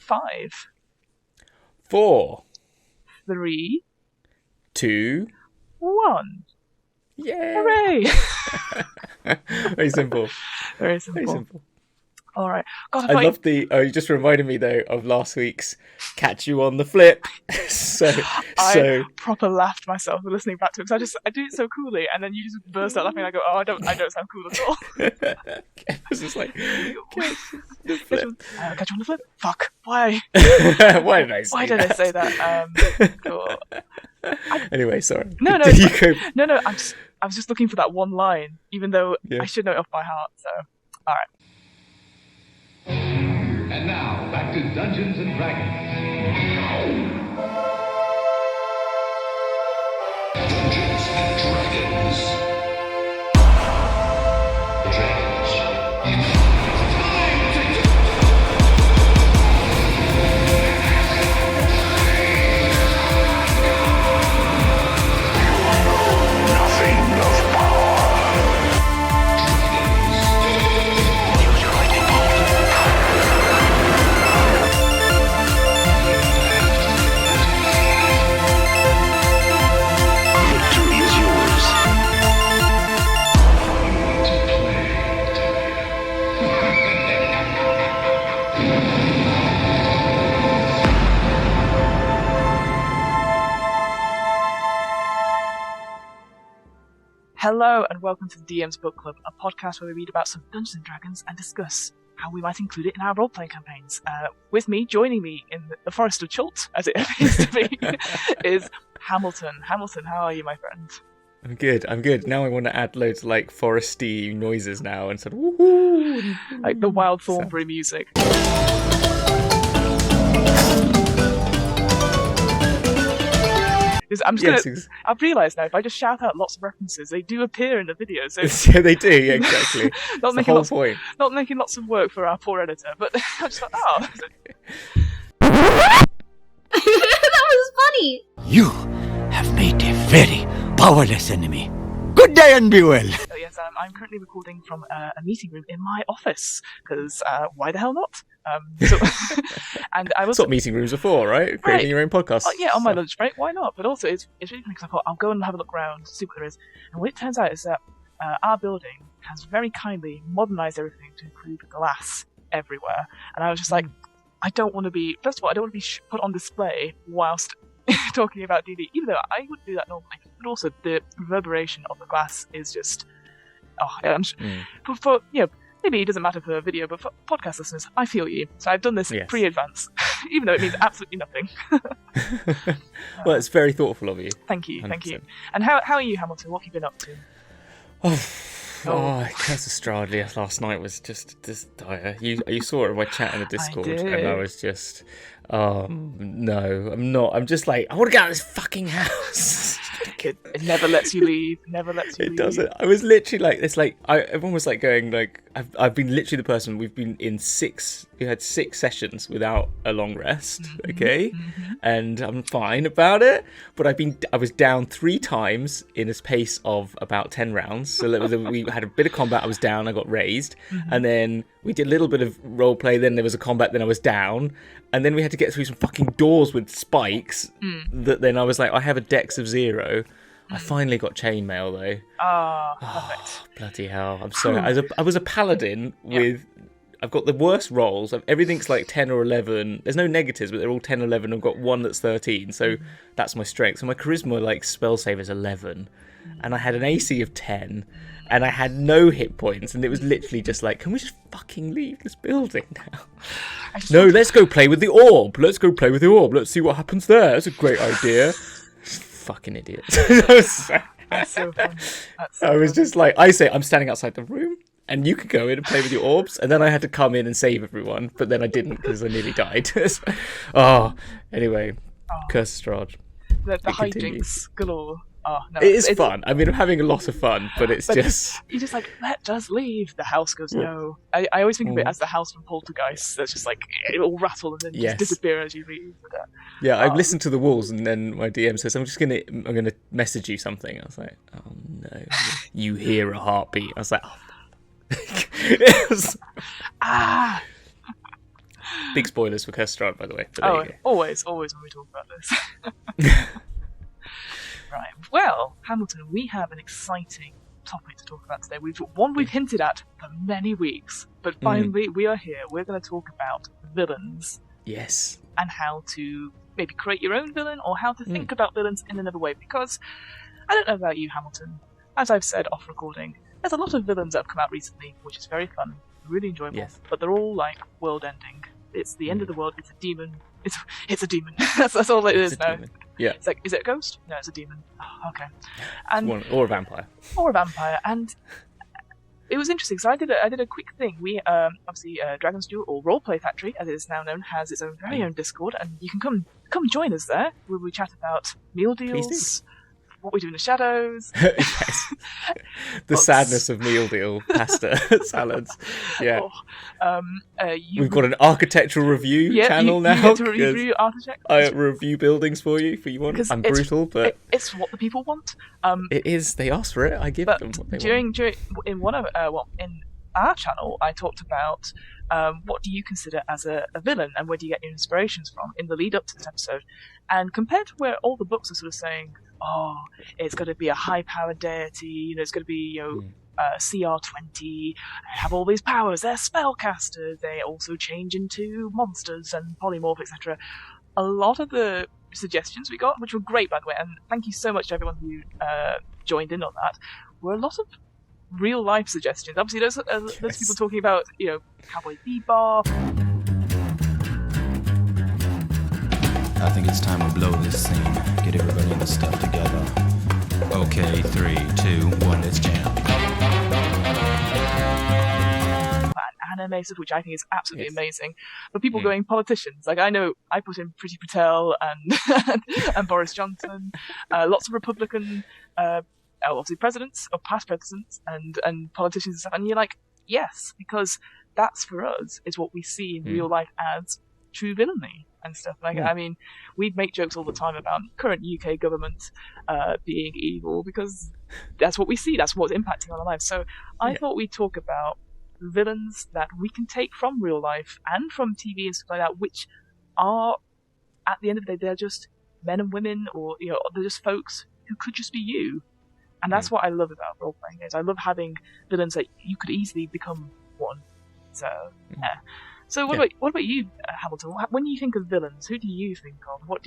5, 4, 3, 2, 1. yeah. Hooray! Very simple. Very simple. Very simple. All right. God, I love the. Oh, you just reminded me though of last week's "Catch You on the Flip." I proper laughed myself listening back to it because I do it so coolly, and then you just burst out laughing. And I go, "Oh, I don't sound cool at all." It's just like catch you on the flip. Fuck. Why? Why did I say? Why did I say that? Cool. Anyway, sorry. No. I was just looking for that one line, even though I should know it off by heart. So, all right. And now, back to Dungeons and Dragons. Dungeons and Dragons. Hello and welcome to the DM's Book Club, a podcast where we read about some Dungeons & Dragons and discuss how we might include it in our role-playing campaigns. With me, joining me in the Forest of Chult, as it appears to be, is Hamilton. Hamilton, how are you, my friend? I'm good. Now I want to add loads of like foresty noises now and sort of woohoo! Like the Wild Thornberry music. I've realised now, if I just shout out lots of references, they do appear in the video. So yeah, they do, yeah, exactly. Not making the whole point. Not making lots of work for our poor editor, but I just thought, oh. That was funny! You have made a very powerless enemy. Good day and be well. So yes, I'm currently recording from a meeting room in my office, because why the hell not? And I was. That's what meeting rooms are for, right? Creating your own podcast. Yeah, on my lunch break, why not? But also, it's really funny because I thought I'll go and have a look around, see what there is. And what it turns out is that our building has very kindly modernised everything to include glass everywhere. And I was just like, I don't want to be. First of all, I don't want to be put on display whilst talking about D&D, even though I would do that normally. But also, the reverberation of the glass is just. For maybe it doesn't matter for video, but for podcast listeners, I feel you. So I've done this pre-advance, even though it means absolutely nothing. Well, it's very thoughtful of you. Thank you. And how are you, Hamilton? What have you been up to? Curse of Strahd last night was just dire. You saw it in my chat in the Discord, and I was just, no, I'm not. I'm just like, I want to get out of this fucking house. It never lets you leave. It doesn't. I was literally like, it's like everyone was like going like, I've been literally the person. We've been in we had 6 sessions without a long rest, okay, and I'm fine about it. But I was down 3 times in a pace of about 10 rounds. So we had a bit of combat. I was down. I got raised, and then we did a little bit of role play. Then there was a combat. Then I was down, and then we had to get through some fucking doors with spikes. That then I was like, I have a dex of 0. I finally got chainmail though. Perfect. Bloody hell! I'm sorry. I was a paladin with. I've got the worst rolls. Everything's like 10 or 11. There's no negatives, but they're all 10 or 11. I've got one that's 13, so that's my strength. So my charisma, like spell save, is 11, and I had an AC of 10, and I had no hit points, and it was literally just like, can we just fucking leave this building now? No, let's go play with the orb. Let's see what happens there. That's a great idea. Fucking idiot. That's so fun. I was just like, I'm standing outside the room, and you could go in and play with your orbs, and then I had to come in and save everyone, but then I didn't because I nearly died. Anyway, Curse of Strahd. The hijinks galore. Oh, no, it is fun. I mean, I'm having a lot of fun, but it's just... You're just like, let us leave. The house goes, no. I always think of it as the house from Poltergeist. That's just like, it will rattle and then just disappear as you leave. Yeah, I've listened to the walls, and then my DM says, I'm gonna message you something. I was like, oh no. You hear a heartbeat. I was like, oh. Big spoilers for Cursed Strahd, by the way. But Oh, there you go. always when we talk about this. Right. Well, Hamilton, we have an exciting topic to talk about today. We've hinted at for many weeks, but finally we are here. We're going to talk about villains. Yes. And how to maybe create your own villain, or how to think about villains in another way. Because I don't know about you, Hamilton. As I've said off recording, there's a lot of villains that have come out recently, which is very fun, really enjoyable. Yes. But they're all like world-ending. It's the end of the world. It's a demon. It's a demon. that's all it is now. Demon. Yeah. It's like, is it a ghost? No, it's a demon. Oh, okay. And Or a vampire. Or a vampire. And it was interesting. So I did a quick thing. We obviously Dragon's Duel, or Roleplay Factory, as it is now known, has its own very own Discord, and you can come join us there, where we chat about meal deals, what we do in the shadows. Yes. The sadness of meal deal pasta salads. Yeah. We've got an architectural review channel now. You get to review architecture. I review buildings for you if you want. I'm brutal, but it's what the people want. It is. They ask for it. I give them what they want. In one of in our channel, I talked about what do you consider as a villain, and where do you get your inspirations from in the lead up to this episode. And compared to where all the books are sort of saying, oh, it's going to be a high-powered deity, it's going to be CR20, have all these powers, they're spellcasters, they also change into monsters and polymorph, etc. A lot of the suggestions we got, which were great, by the way, and thank you so much to everyone who joined in on that, were a lot of real-life suggestions. Obviously, there's people talking about, Cowboy Bebop. I think it's time to blow this scene. Get everybody in the stuff together. Okay, 3, 2, 1, let's jam. Anime stuff, which I think is absolutely amazing. But people going politicians, like I know I put in Priti Patel and and Boris Johnson, lots of Republican, obviously presidents or past presidents and politicians and stuff. And you're like, yes, because that's for us is what we see in real life as true villainy and stuff. Like, I mean, we make jokes all the time about current UK government being evil because that's what we see. That's what's impacting on our lives. So I thought we'd talk about villains that we can take from real life and from TV and stuff like that, which are, at the end of the day, they're just men and women, or they're just folks who could just be you. And that's what I love about role playing games. I love having villains that you could easily become one. So yeah. So what about you, Hamilton? When you think of villains, who do you think of? What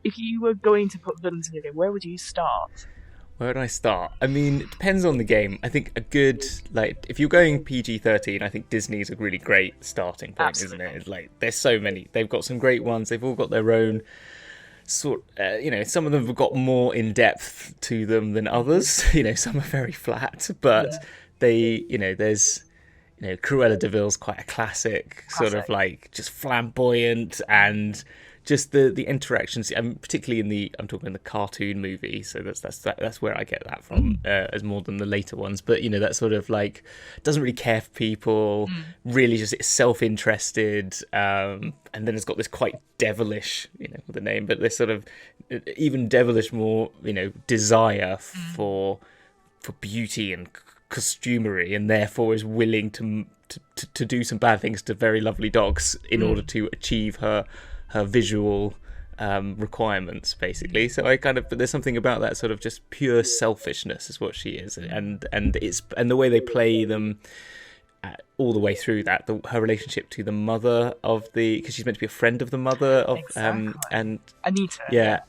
if you were going to put villains in your game? Where would you start? Where would I start? I mean, it depends on the game. I think a good, if you're going PG-13, I think Disney's a really great starting point, Absolutely. isn't it? There's so many. They've got some great ones. They've all got their own sort. Some of them have got more in depth to them than others. Some are very flat, but there's. Cruella de Vil's quite a classic, sort of just flamboyant, and just the interactions, particularly I'm talking in the cartoon movie, so that's where I get that from, as more than the later ones. But that sort of doesn't really care for people, really just self-interested, and then it's got this quite devilish, with the name, but this sort of even devilish more, desire for beauty and costumery, and therefore is willing to do some bad things to very lovely dogs in order to achieve her visual requirements, basically. So but there's something about that sort of just pure selfishness is what she is, and the way they play them all the way through that, her relationship to the mother of because she's meant to be a friend of the mother of and Anita. Yeah,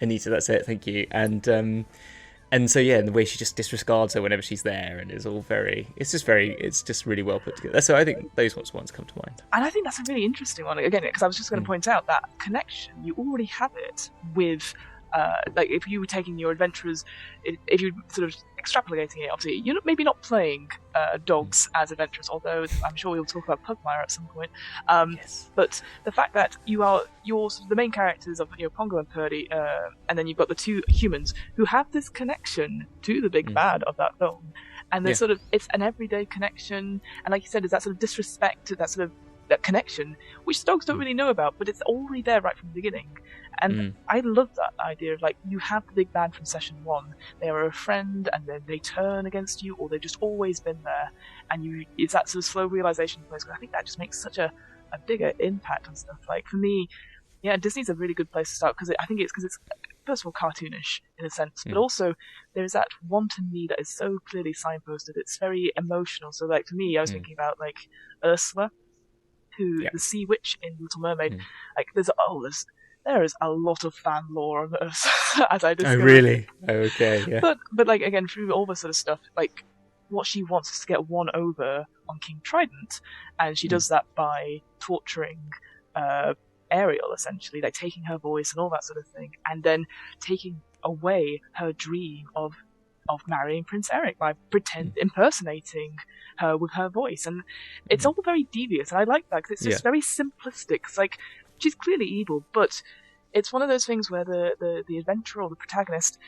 Anita, that's it. Thank you. And so and the way she just disregards her whenever she's there, and is all it's just really well put together. So I think those ones come to mind. And I think that's a really interesting one, again, because I was just going to point out that connection, you already have it with, if you were taking your adventurers, if you sort of extrapolating it, obviously, you're maybe not playing dogs as adventurers, although I'm sure we'll talk about Pugmire at some point. Yes. But the fact that you're sort of the main characters of Pongo and Purdy, and then you've got the two humans who have this connection to the big bad of that film, and there's sort of, it's an everyday connection, and like you said, there's that sort of disrespect, that sort of that connection, which dogs don't really know about, but it's already there right from the beginning. And I love that idea of you have the big bad from session one, they are a friend, and then they turn against you, or they've just always been there, and it's that sort of slow realization place. I think that just makes such a a bigger impact on stuff. Like for me, yeah, Disney's a really good place to start because I think it's first of all cartoonish in a sense, but also there's that want and need that is so clearly signposted. It's very emotional. So like for me, I was thinking about like Ursula, who the sea witch in Little Mermaid. Like there is a lot of fan lore on Ursula as I discovered. Oh really? Oh, okay, yeah. But like again through all this sort of stuff, like what she wants is to get one over on King Trident, and she does that by torturing Ariel, essentially, like taking her voice and all that sort of thing, and then taking away her dream of marrying Prince Eric by impersonating her with her voice. And it's all very devious, and I like that because it's just very simplistic. It's like she's clearly evil, but it's one of those things where the adventurer or the protagonist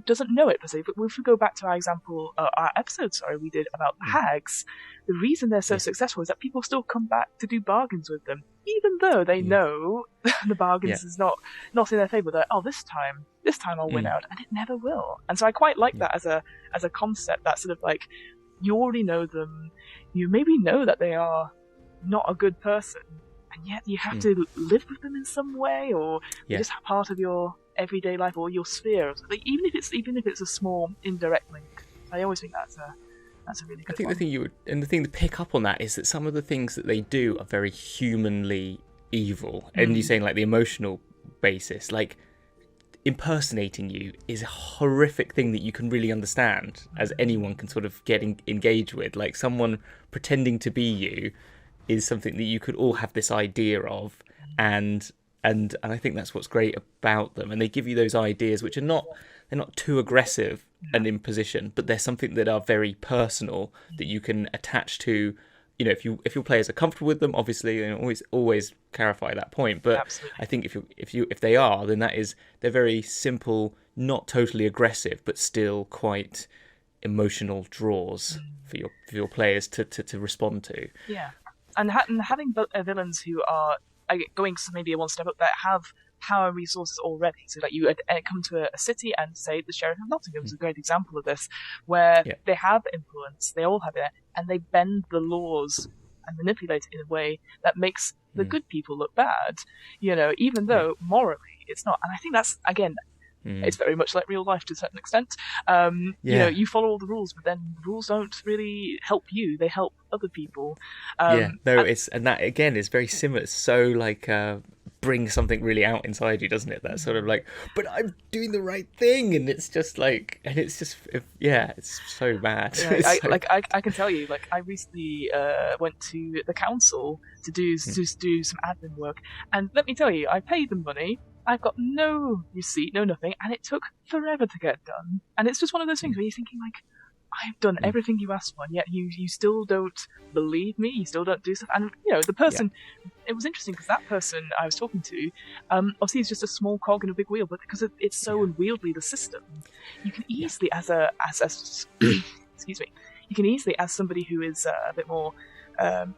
doesn't know it per se. But if we go back to our episode we did about the hags, the reason they're so successful is that people still come back to do bargains with them, even though they know the bargains is not in their favour. They're, this time I'll win out, and it never will. And so I quite like that as a concept. That sort of like, you already know them, you maybe know that they are not a good person, and yet you have to live with them in some way, or they're just part of your everyday life or your sphere. Like, even if it's a small indirect link. I always think that's a really good one. The thing to pick up on that is that some of the things that they do are very humanly evil. And you're saying like the emotional basis, like impersonating you is a horrific thing that you can really understand, as anyone can sort of get engaged with. Like someone pretending to be you is something that you could all have this idea of, and I think that's what's great about them. And they give you those ideas which they're not too aggressive and imposition, but they're something that are very personal that you can attach to. You know, if your players are comfortable with them, obviously, and always clarify that point. But absolutely. I think if they are, then they're very simple, not totally aggressive, but still quite emotional draws for your players to respond to. Yeah, and having villains who are going maybe one step up, that have power and resources already. So like you come to a city, and say the Sheriff of Nottingham is a great example of this, where they have influence, they all have it, and they bend the laws and manipulate it in a way that makes the good people look bad, even though morally it's not. And I think that's, again, it's very much like real life to a certain extent. You follow all the rules, but then the rules don't really help you, they help other people. And that again is very similar. It's so like brings something really out inside you, doesn't it? That sort of like, but I'm doing the right thing, and it's just like, and it's just it's so bad. I can tell you, like I recently went to the council to do some admin work, and let me tell you, I paid them money. I've got no receipt, no nothing, and it took forever to get done. And it's just one of those things where you're thinking, like, I've done everything you asked for, and yet you still don't believe me, you still don't do stuff. And, the person, it was interesting because that person I was talking to, obviously is just a small cog in a big wheel, but because it's so unwieldy, the system, you can easily, as excuse me, you can easily, as somebody who is a bit more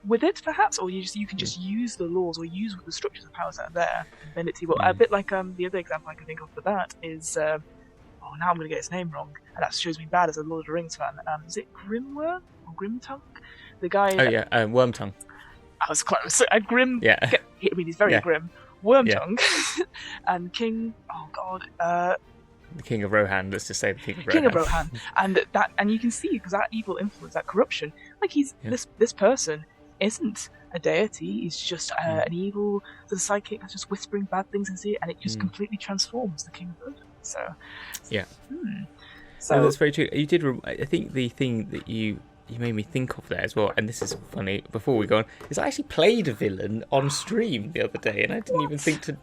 with it, perhaps, or you can just use the laws or use the structures of powers that are there and bend it to you. Well, a bit like the other example I can think of for that is now I'm going to get his name wrong, and that shows me bad as a Lord of the Rings fan. Is it Grimworm or Grimtongue? The guy. Wormtongue. I was close. Grim. Yeah. I mean, he's very grim. Wormtongue and King. Oh God. The King of Rohan. Let's just say the King of Rohan. King of Rohan, and you can see, because that evil influence, that corruption, like this person isn't a deity. He's just an evil sort of psychic that's just whispering bad things into it, and it just completely transforms the King of Rohan. So So that's very true. You did. I think the thing that you made me think of there as well, and this is funny. Before we go on, is I actually played a villain on stream the other day, and I didn't even think to.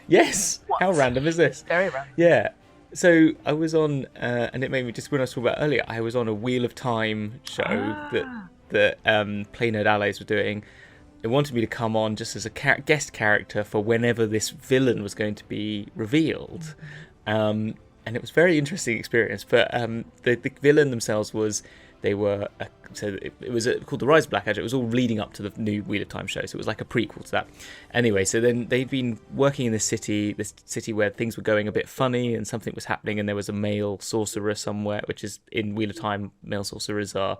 Yes. What? How random is this? Very random. Yeah. So I was on, and it made me just, when I was talking about earlier, I was on a Wheel of Time show that Play Nerd Allies were doing. It wanted me to come on just as a guest character for whenever this villain was going to be revealed. And it was a very interesting experience. But the villain themselves was, they were, it was called The Rise of Blackadder. It was all leading up to the new Wheel of Time show, so it was like a prequel to that. Anyway, so then they'd been working in this city where things were going a bit funny and something was happening, and there was a male sorcerer somewhere, which is in Wheel of Time, male sorcerers are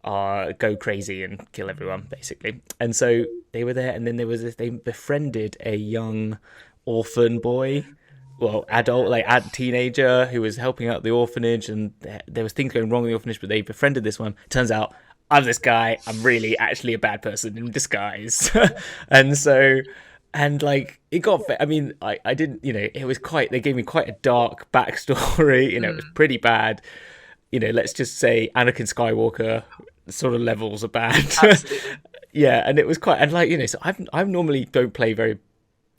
go crazy and kill everyone, basically. And so they were there, and then they befriended a young orphan boy, well, adult, like teenager, who was helping out the orphanage, and there was things going wrong in the orphanage, but they befriended this one. Turns out, I'm this guy, I'm really actually a bad person in disguise. And like, it got, I mean, I didn't, it was they gave me quite a dark backstory, it was pretty bad. Let's just say Anakin Skywalker sort of levels are bad. Yeah, and it was quite, and like, so I normally don't play very,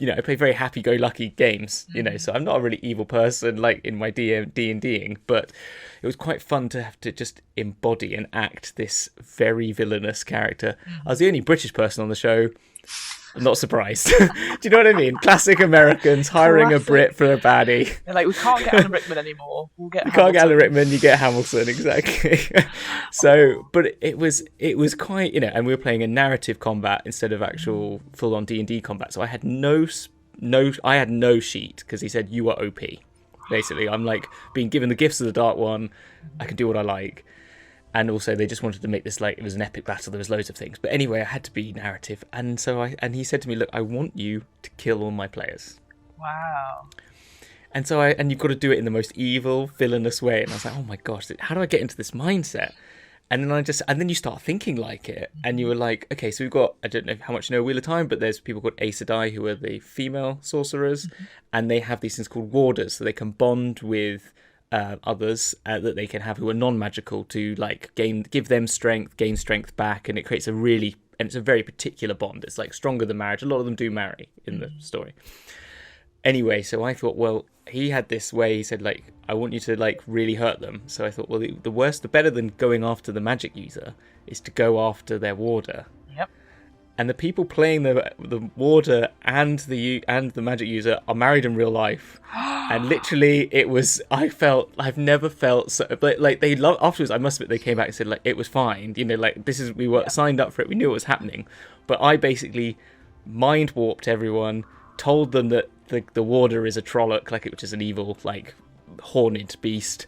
I play very happy-go-lucky games, so I'm not a really evil person, like, in my D&Ding, but it was quite fun to have to just embody and act this very villainous character. I was the only British person on the show. I'm not surprised. Do you know what I mean? Classic Americans hiring a Brit for a baddie. They're like, we can't get Alan Rickman anymore. You can't get Alan Rickman, you get Hamilton, exactly. So, but it was quite, and we were playing a narrative combat instead of actual full-on D&D combat. So I had no sheet, because he said, you are OP. Basically, I'm like being given the gifts of the Dark One. I can do what I like. And also, they just wanted to make this like it was an epic battle. There was loads of things, but anyway, I had to be narrative. And so he said to me, "Look, I want you to kill all my players." Wow. And so and you've got to do it in the most evil, villainous way. And I was like, "Oh my gosh, how do I get into this mindset?" And then you start thinking like it, and you were like, "Okay, so we've got I don't know how much you know Wheel of Time, but there's people called Aes Sedai who are the female sorcerers, and they have these things called warders, so they can bond with." Others that they can have who are non-magical to like give them strength, gain strength back, and it creates it's a very particular bond. It's like stronger than marriage. A lot of them do marry in the story. Anyway, so I thought, well, he had this way. He said, like, I want you to like really hurt them. So I thought, well, the better than going after the magic user is to go after their warder. Yep. And the people playing the warder and the magic user are married in real life, and literally I've never felt so. But like afterwards, I must admit they came back and said like it was fine, like we were signed up for it, we knew it was happening, but I basically mind warped everyone, told them that the warder is a Trolloc, like which is an evil like horned beast.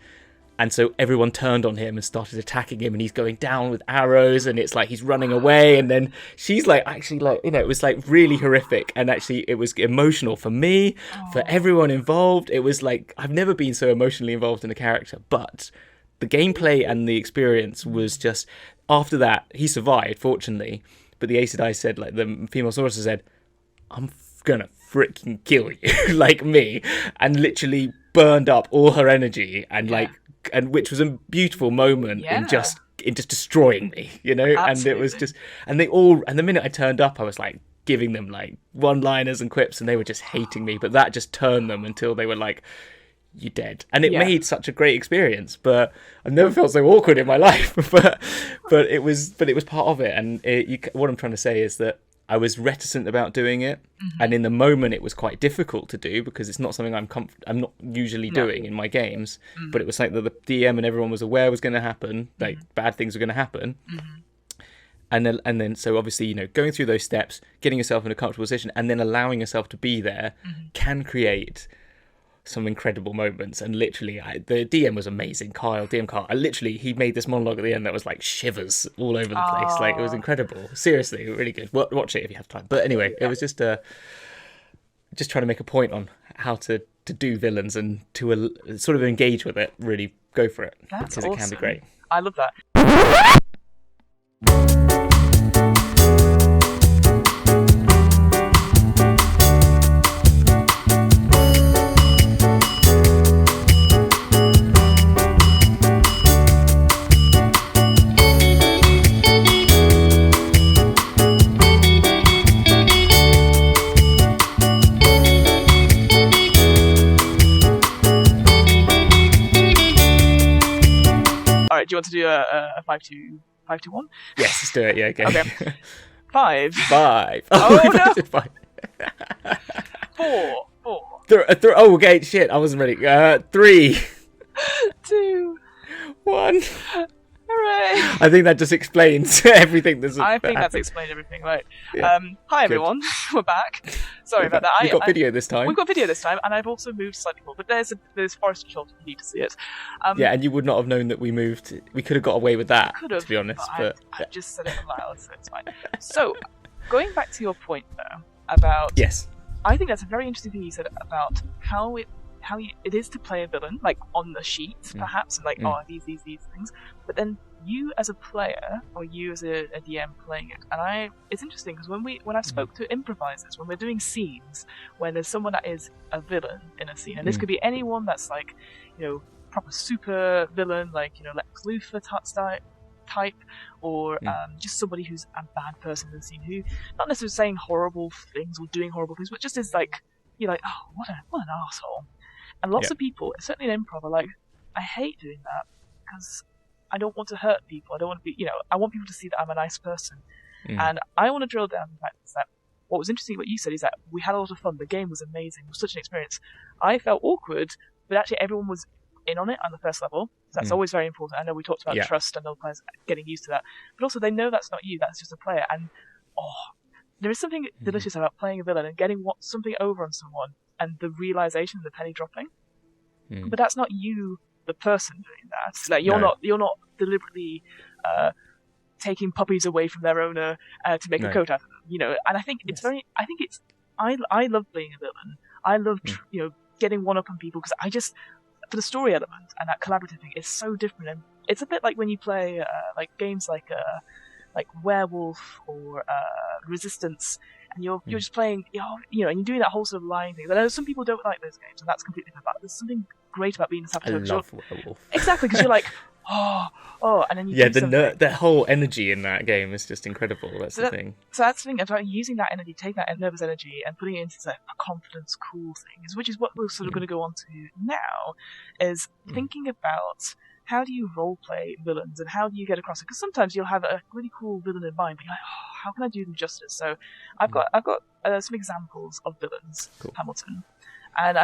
And so everyone turned on him and started attacking him, and he's going down with arrows, and it's like he's running away, and then she's like actually like it was like really horrific, and actually it was emotional for me, for everyone involved. It was like I've never been so emotionally involved in a character, but the gameplay and the experience was just after that he survived fortunately, but the Aes Sedai said, like the female sorcerer said, I'm gonna freaking kill you like me, and literally burned up all her energy and which was a beautiful moment in just destroying me, Absolutely. And it was just, and the minute I turned up, I was like giving them like one-liners and quips, and they were just hating me, but that just turned them until they were like, you're dead. And it made such a great experience, but I've never felt so awkward in my life, but it was part of it. And what I'm trying to say is that I was reticent about doing it, and in the moment it was quite difficult to do because it's not something I'm not usually doing in my games. But it was something that the DM and everyone was aware was going to happen, like bad things were going to happen. And then so obviously going through those steps, getting yourself in a comfortable position, and then allowing yourself to be there can create some incredible moments. And literally the DM was amazing, DM Carl. He made this monologue at the end that was like shivers all over the place. Like it was incredible, seriously, really good. Watch it if you have time. But anyway, it was just trying to make a point on how to do villains and to sort of engage with it. Really go for it. That's because awesome. It can be great. I love that. Do you want to do a 5-2-1? Yes, let's do it. Yeah, okay. 5. Oh no! 5. 4. Oh, okay. Shit, I wasn't ready. 3, 2, 1. Hooray! I think that just explains everything. I think that's explained everything, right? Yeah. Hi everyone, we're back. Sorry about that. We've got video this time. We've got video this time, and I've also moved slightly more. But there's forest shot. You need to see it. Yeah, and you would not have known that we moved. We could have got away with that, Could have, to be honest. But I just said it aloud, so it's fine. So, going back to your point though about yes, I think that's a very interesting thing you said about how it is to play a villain, like on the sheet, perhaps, and like these things. But then you as a player, or you as a DM playing it, and it's interesting because when I've spoke to improvisers, when we're doing scenes, when there's someone that is a villain in a scene, and this could be anyone that's like, proper super villain, like Lex Luthor type, or just somebody who's a bad person in the scene who not necessarily saying horrible things or doing horrible things, but just is like you're like, oh, what an asshole. And lots of people, certainly in improv, are like, I hate doing that because I don't want to hurt people. I don't want to be, I want people to see that I'm a nice person. And I want to drill down the fact that what was interesting what you said is that we had a lot of fun. The game was amazing. It was such an experience. I felt awkward, but actually everyone was in on it on the first level. So that's always very important. I know we talked about trust and other players getting used to that. But also they know that's not you, that's just a player. And, there is something delicious about playing a villain and getting something over on someone and the realization, the penny dropping. But that's not you, the person, doing that. Like you're not deliberately taking puppies away from their owner to make a coat out of them. And I think it's very. I think it's. I love being a villain. I love getting one up on people because I just for the story element and that collaborative thing is so different. And it's a bit like when you play like games like Werewolf or Resistance, and you're just playing, and you're doing that whole sort of lying thing. I know some people don't like those games, and that's completely fine. But there's something great about being a saboteur. I love Werewolf. Exactly, because you're like, and then you do something. the whole energy in that game is just incredible. That's the thing. So that's the thing about using that energy, taking that nervous energy, and putting it into a confidence, cool thing, which is what we're sort of going to go on to now, is thinking about. How do you roleplay villains, and how do you get across it? Because sometimes you'll have a really cool villain in mind, but you're like, how can I do them justice? So I've got some examples of villains, Hamilton, and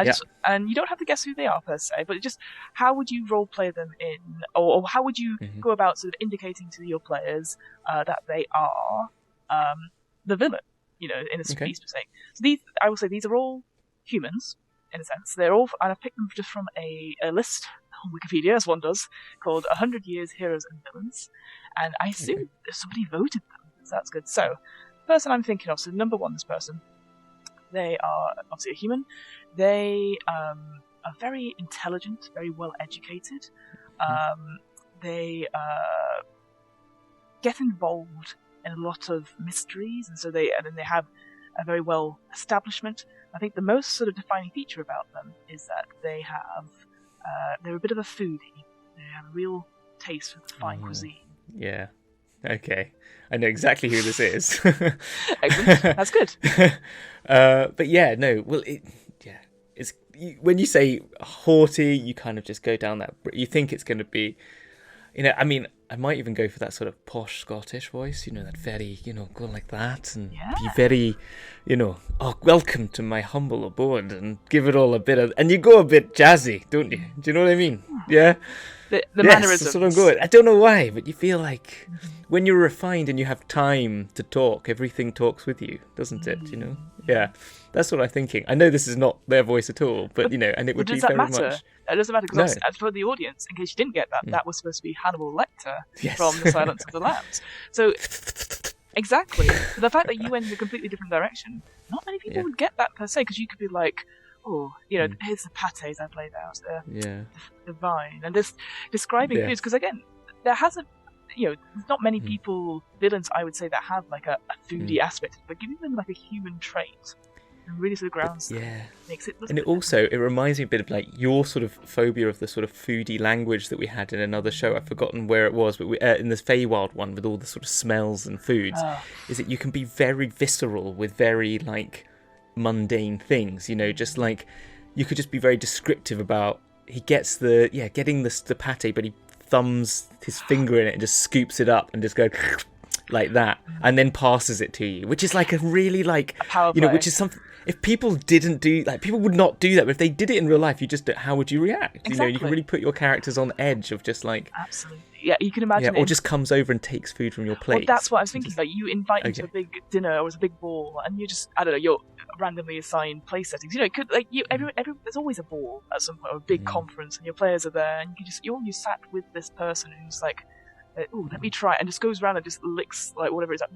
and you don't have to guess who they are per se, but just how would you roleplay them in, or how would you go about sort of indicating to your players that they are the villain, in a piece per se. So I will say these are all humans in a sense. They're all, and I've picked them just from a list on Wikipedia, as one does, called 100 Years Heroes and Villains, and I assume somebody voted them, so that's good. So, the person I'm thinking of, so number one, this person, they are obviously a human. They are very intelligent, very well educated. They get involved in a lot of mysteries, and so they have a very well establishment. I think the most sort of defining feature about them is that they have they're a bit of a foodie. They have a real taste for the fine cuisine. Yeah. Okay. I know exactly who this is. Excellent. That's good. But yeah, no. Well, it's when you say haughty, you kind of just go down that. You think it's going to be, I mean, I might even go for that sort of posh Scottish voice, that very, go like that and be very, welcome to my humble abode and give it all a bit of, and you go a bit jazzy, don't you? Do you know what I mean? Yeah. The mannerisms. That's what I'm going. I don't know why, but you feel like when you're refined and you have time to talk, everything talks with you, doesn't it? Yeah. That's what I'm thinking. I know this is not their voice at all, but and it would be very much. It doesn't matter because for the audience, in case you didn't get that, that was supposed to be Hannibal Lecter from The Silence of the Lambs. So exactly, but the fact that you went in a completely different direction, not many people would get that per se, because you could be like, here's the pates I've laid out there, the vine, and just describing foods, because again, there hasn't. There's not many villains, I would say, that have like a foodie aspect, but giving them like a human trait and really sort of grounds them, makes it. And it reminds me a bit of like your sort of phobia of the sort of foodie language that we had in another show. I've forgotten where it was, but in the Feywild one with all the sort of smells and foods, is that you can be very visceral with very like mundane things. Just like you could just be very descriptive about. He gets getting the pate, but he thumbs his finger in it and just scoops it up and just goes, like that, and then passes it to you, which is like a really like, power you know, play. which is something. If people didn't do, like, people would not do that. But if they did it in real life, you just, how would you react? Exactly. You know, you can really put your characters on edge of just like, Absolutely. Yeah, you can imagine. or just comes over and takes food from your plate. Well, that's what I was thinking. Like, you invite him to a big dinner or a big ball, and you just, I don't know, you're randomly assigned place settings. You know, it could, like, there's always a ball at some point, or a big conference, and your players are there, and you sat with this person who's like, oh, let me try, and just goes around and just licks, like, whatever it is. Like,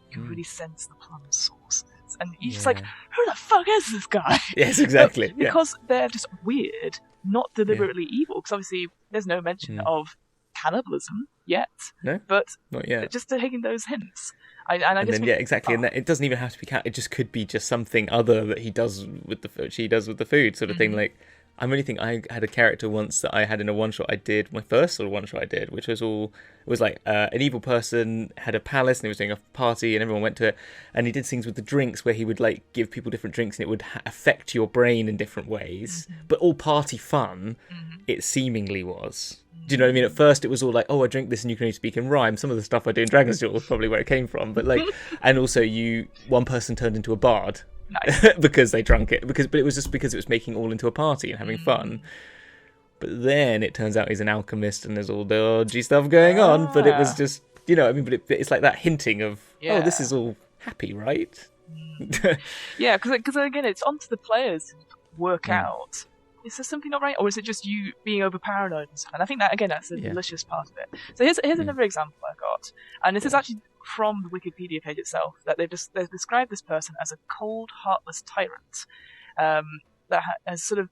you can really sense the plum sauce. And you're just like, who the fuck is this guy? Yes, exactly. Because they're just weird, not deliberately evil. Because obviously there's no mention of cannibalism yet. No, but not yet. Just taking those hints. Exactly. And it doesn't even have to be cat. It just could be just something other that he does with the food, sort of thing. Like, I really think I had a character once that I had in a one shot I did, my first sort of one shot I did, which was like an evil person had a palace and he was doing a party and everyone went to it, and he did things with the drinks where he would like give people different drinks and it would affect your brain in different ways, but all party fun. It seemingly was. Do you know what I mean? At first it was all like, oh, I drink this and you can only speak in rhyme. Some of the stuff I do in Dragon's Duel was probably where it came from, but like, and also one person turned into a bard. Nice. Because they drunk it, but it was just because it was making all into a party and having fun. But then it turns out he's an alchemist and there's all dodgy stuff going on. But it was just, you know, I mean, but it's like that hinting of, oh, this is all happy, right? Yeah, because again, it's onto the players to work out, is there something not right, or is it just you being over paranoid and stuff? And I think that, again, that's the delicious part of it. So here's another example I got, and this is actually from the Wikipedia page itself, that they've described this person as a cold, heartless tyrant. That has sort of,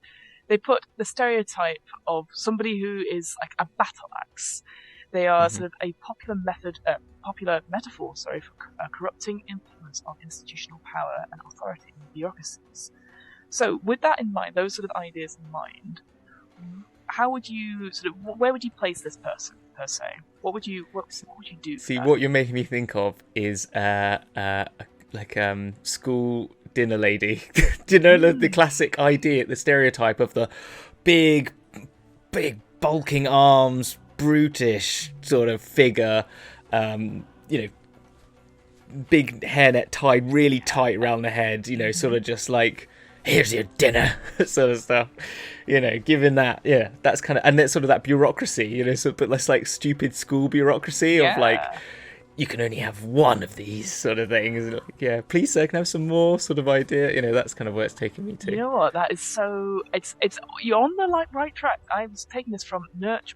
they put the stereotype of somebody who is like a battle axe. They are sort of a popular metaphor, for corrupting influence of institutional power and authority in bureaucracies. So, with that in mind, those sort of ideas in mind, how would you where would you place this person per se? What would you do? See, what you're making me think of is school dinner lady. Do you know the classic idea, the stereotype of the big bulking arms, brutish sort of figure, big hairnet tied really tight around the head, sort of just like, here's your dinner sort of stuff, given that, that's kind of, and that's sort of that bureaucracy, but less like stupid school bureaucracy of like, you can only have one of these sort of things. Like, please sir, can I have some more sort of idea? That's kind of where it's taking me to. You know what? That is so. It's you're on the right track. I was taking this from Nurse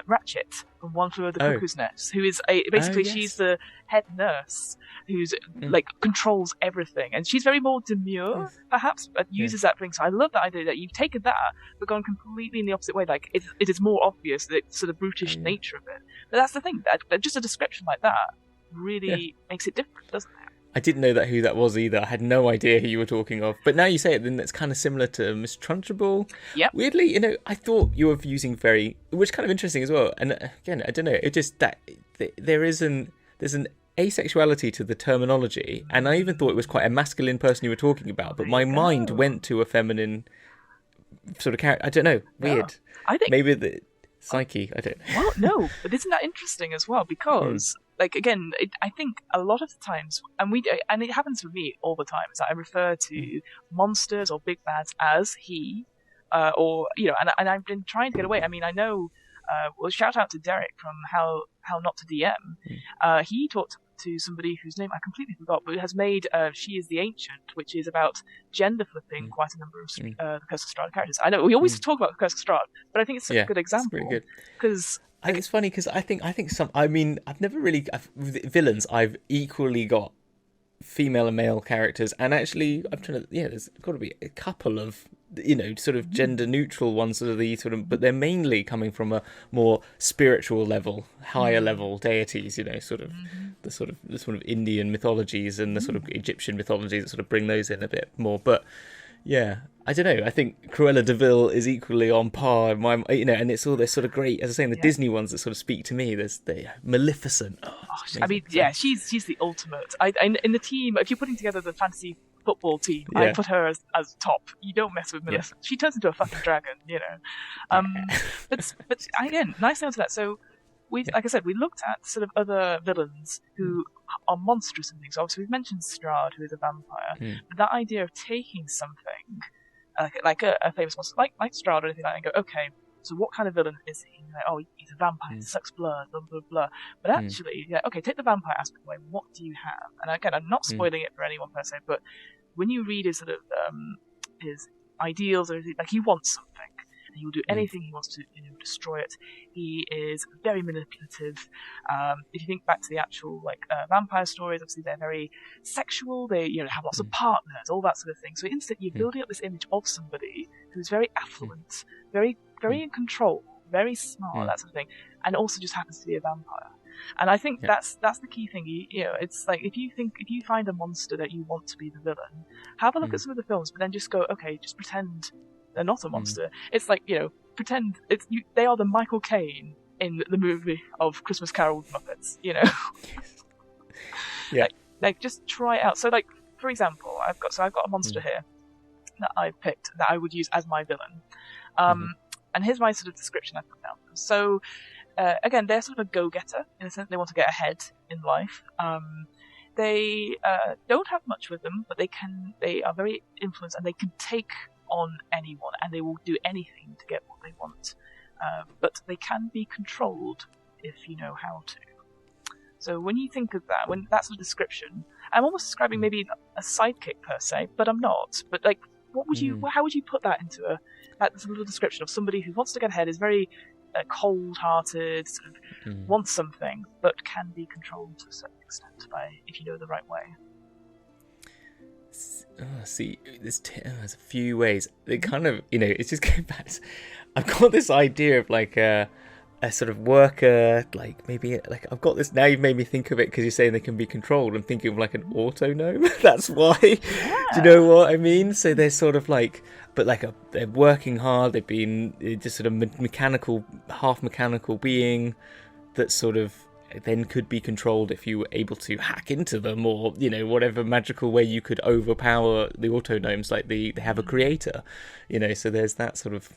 Ratchet from One Flew Over the Cuckoo's Nest, who is basically she's the head nurse who's like controls everything, and she's very more demure, perhaps, but uses that thing. So I love that idea that you've taken that but gone completely in the opposite way. Like it is more obvious the sort of brutish nature of it. But that's the thing. That just a description like that really makes it different, doesn't it? I didn't know who that was either. I had no idea who you were talking of. But now you say it, then that's kind of similar to Miss Trunchbull. Yep. Weirdly, I thought you were using which is kind of interesting as well. And again, I don't know. It just that there's an asexuality to the terminology, and I even thought it was quite a masculine person you were talking about. But my mind went to a feminine sort of character. I don't know. Weird. I think maybe the psyche. I don't know. Well, no, but isn't that interesting as well? Because like again, I think a lot of the times, and it happens with me all the time, is that I refer to monsters or big bads as he, or and I've been trying to get away. I mean, I know. Well, shout out to Derek from How Not to DM. He talked to somebody whose name I completely forgot, but has made She is the Ancient, which is about gender flipping quite a number of the Curse of Strahd characters. I know we always talk about the Curse of Strahd, but I think it's such a good example. It's really good. Because I think it's funny because I think I've never really with villains. I've equally got female and male characters, and actually I'm trying to there's got to be a couple of sort of gender neutral ones but they're mainly coming from a more spiritual level, higher level deities, sort of the sort of Indian mythologies and the sort of Egyptian mythologies that sort of bring those in a bit more. But I don't know. I think Cruella de Vil is equally on par. And it's all this sort of great, as I say, the Disney ones that sort of speak to me. There's the Maleficent. I mean, she's the ultimate. In the team, if you're putting together the fantasy football team, I put her as top. You don't mess with Maleficent. She turns into a fucking dragon, But again, nice note to that. So like I said, we looked at sort of other villains who are monstrous and things. Obviously, we've mentioned Strahd, who is a vampire. But that idea of taking something, like a famous monster, like Strahd or anything like that, and go, okay, so what kind of villain is he? Like, oh, he's a vampire, he sucks blood, blah, blah, blah. But actually, okay, take the vampire aspect away, what do you have? And again, I'm not spoiling it for anyone per se, but when you read his sort of, his ideals, or like, he wants something. And he will do anything he wants to, destroy it. He is very manipulative. If you think back to the actual vampire stories, obviously they're very sexual. They have lots of partners, all that sort of thing. So instantly you're building up this image of somebody who's very affluent, very in control, very smart, that sort of thing, and also just happens to be a vampire. And I think that's the key thing. It's like if you find a monster that you want to be the villain, have a look at some of the films, but then just go, okay, just pretend they're not a monster. It's like, pretend they are the Michael Caine in the movie of Christmas Carol with Muppets, Yeah. Like just try it out. So like, for example, I've got a monster here that I've picked that I would use as my villain. And here's my sort of description I put down. So again, they're sort of a go-getter in a sense. They want to get ahead in life. They don't have much with them, but they are very influenced, and they can take on anyone, and they will do anything to get what they want. But they can be controlled if you know how to. So when you think of that, when that's a description, I'm almost describing maybe a sidekick per se, but I'm not. But like, what would you? How would you put that into a little description of somebody who wants to get ahead, is very cold-hearted, sort of wants something, but can be controlled to a certain extent if you know the right way. There's a few ways. They kind of, it's just going back. I've got this idea of like a sort of worker, like maybe like I've got this. Now you've made me think of it because you're saying they can be controlled. I'm thinking of like an autonome. That's why. Yeah. Do you know what I mean? So they're sort of like, but like they're working hard. They've been just sort of half mechanical being that sort of then could be controlled if you were able to hack into them, or whatever magical way you could overpower the autonomes, like they have a creator, so there's that sort of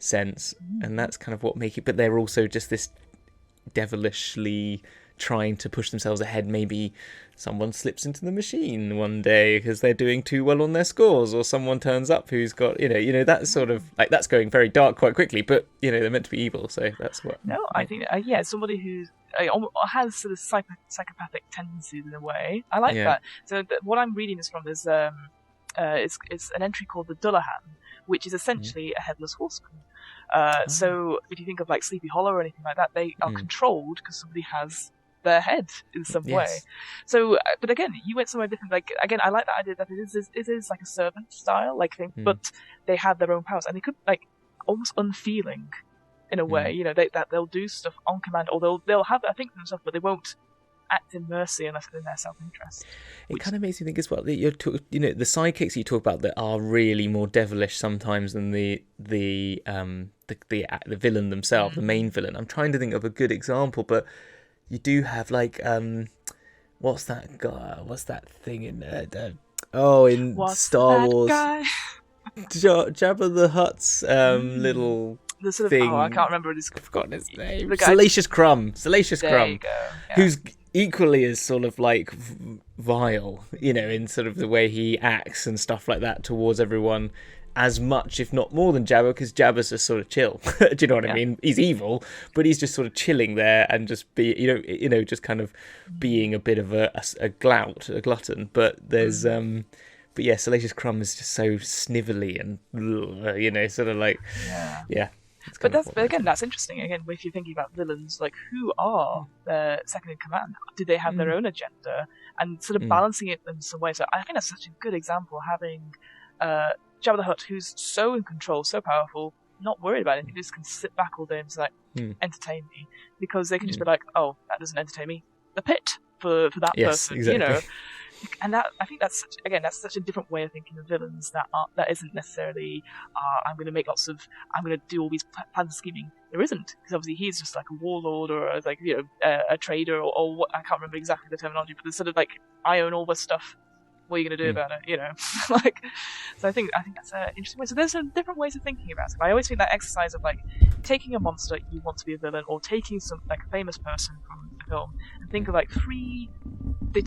sense, and that's kind of what make it. But they're also just this devilishly trying to push themselves ahead. Maybe someone slips into the machine one day because they're doing too well on their scores, or someone turns up who's got that's sort of like, that's going very dark quite quickly, but they're meant to be evil, so that's what. No, I think somebody who's has sort of psychopathic tendencies in a way. I like that. So what I'm reading this from is it's an entry called the Dullahan, which is essentially a headless horseman. So if you think of like Sleepy Hollow or anything like that, they are controlled because somebody has their head in some way. So, but again, you went somewhere different. Like again, I like that idea that it is like a servant style like thing, but they have their own powers, and they could like almost unfeeling in a way. That they'll do stuff on command, or they'll have a think themselves, but they won't act in mercy unless it's in their self-interest. It kind of makes me think as well that the sidekicks you talk about that are really more devilish sometimes than the villain themselves, the main villain. I'm trying to think of a good example, but you do have like what's that guy? What's that thing in Star Wars? Jabba the Hutt's little. The sort of thing. I can't remember his. I've forgotten his name. Salacious Crumb. There you go. Yeah. Who's equally as sort of like vile, in sort of the way he acts and stuff like that towards everyone, as much if not more than Jabba, because Jabba's just sort of chill. Do you know what I mean? He's evil, but he's just sort of chilling there and just just kind of being a bit of a glutton. But there's but yeah, Salacious Crumb is just so snivelly and sort of like But again, that's interesting. Again, if you're thinking about villains, like who are their second in command? Do they have their own agenda? And sort of balancing it in some way. So I think that's such a good example, having Jabba the Hutt, who's so in control, so powerful, not worried about anything, just can sit back all day and just like entertain me, because they can just be like, oh, that doesn't entertain me. The pit for that person, exactly. And that, I think that's such a different way of thinking of villains that isn't necessarily I'm going to do all these plans and scheming. There isn't, because obviously he's just like a warlord or like a trader or what, I can't remember exactly the terminology, but there's sort of like I own all this stuff what are you going to do about it? You know, like. So I think that's an interesting way. So there's some different ways of thinking about it. But I always think that exercise of like taking a monster you want to be a villain, or taking some like a famous person from the film, and think of like 3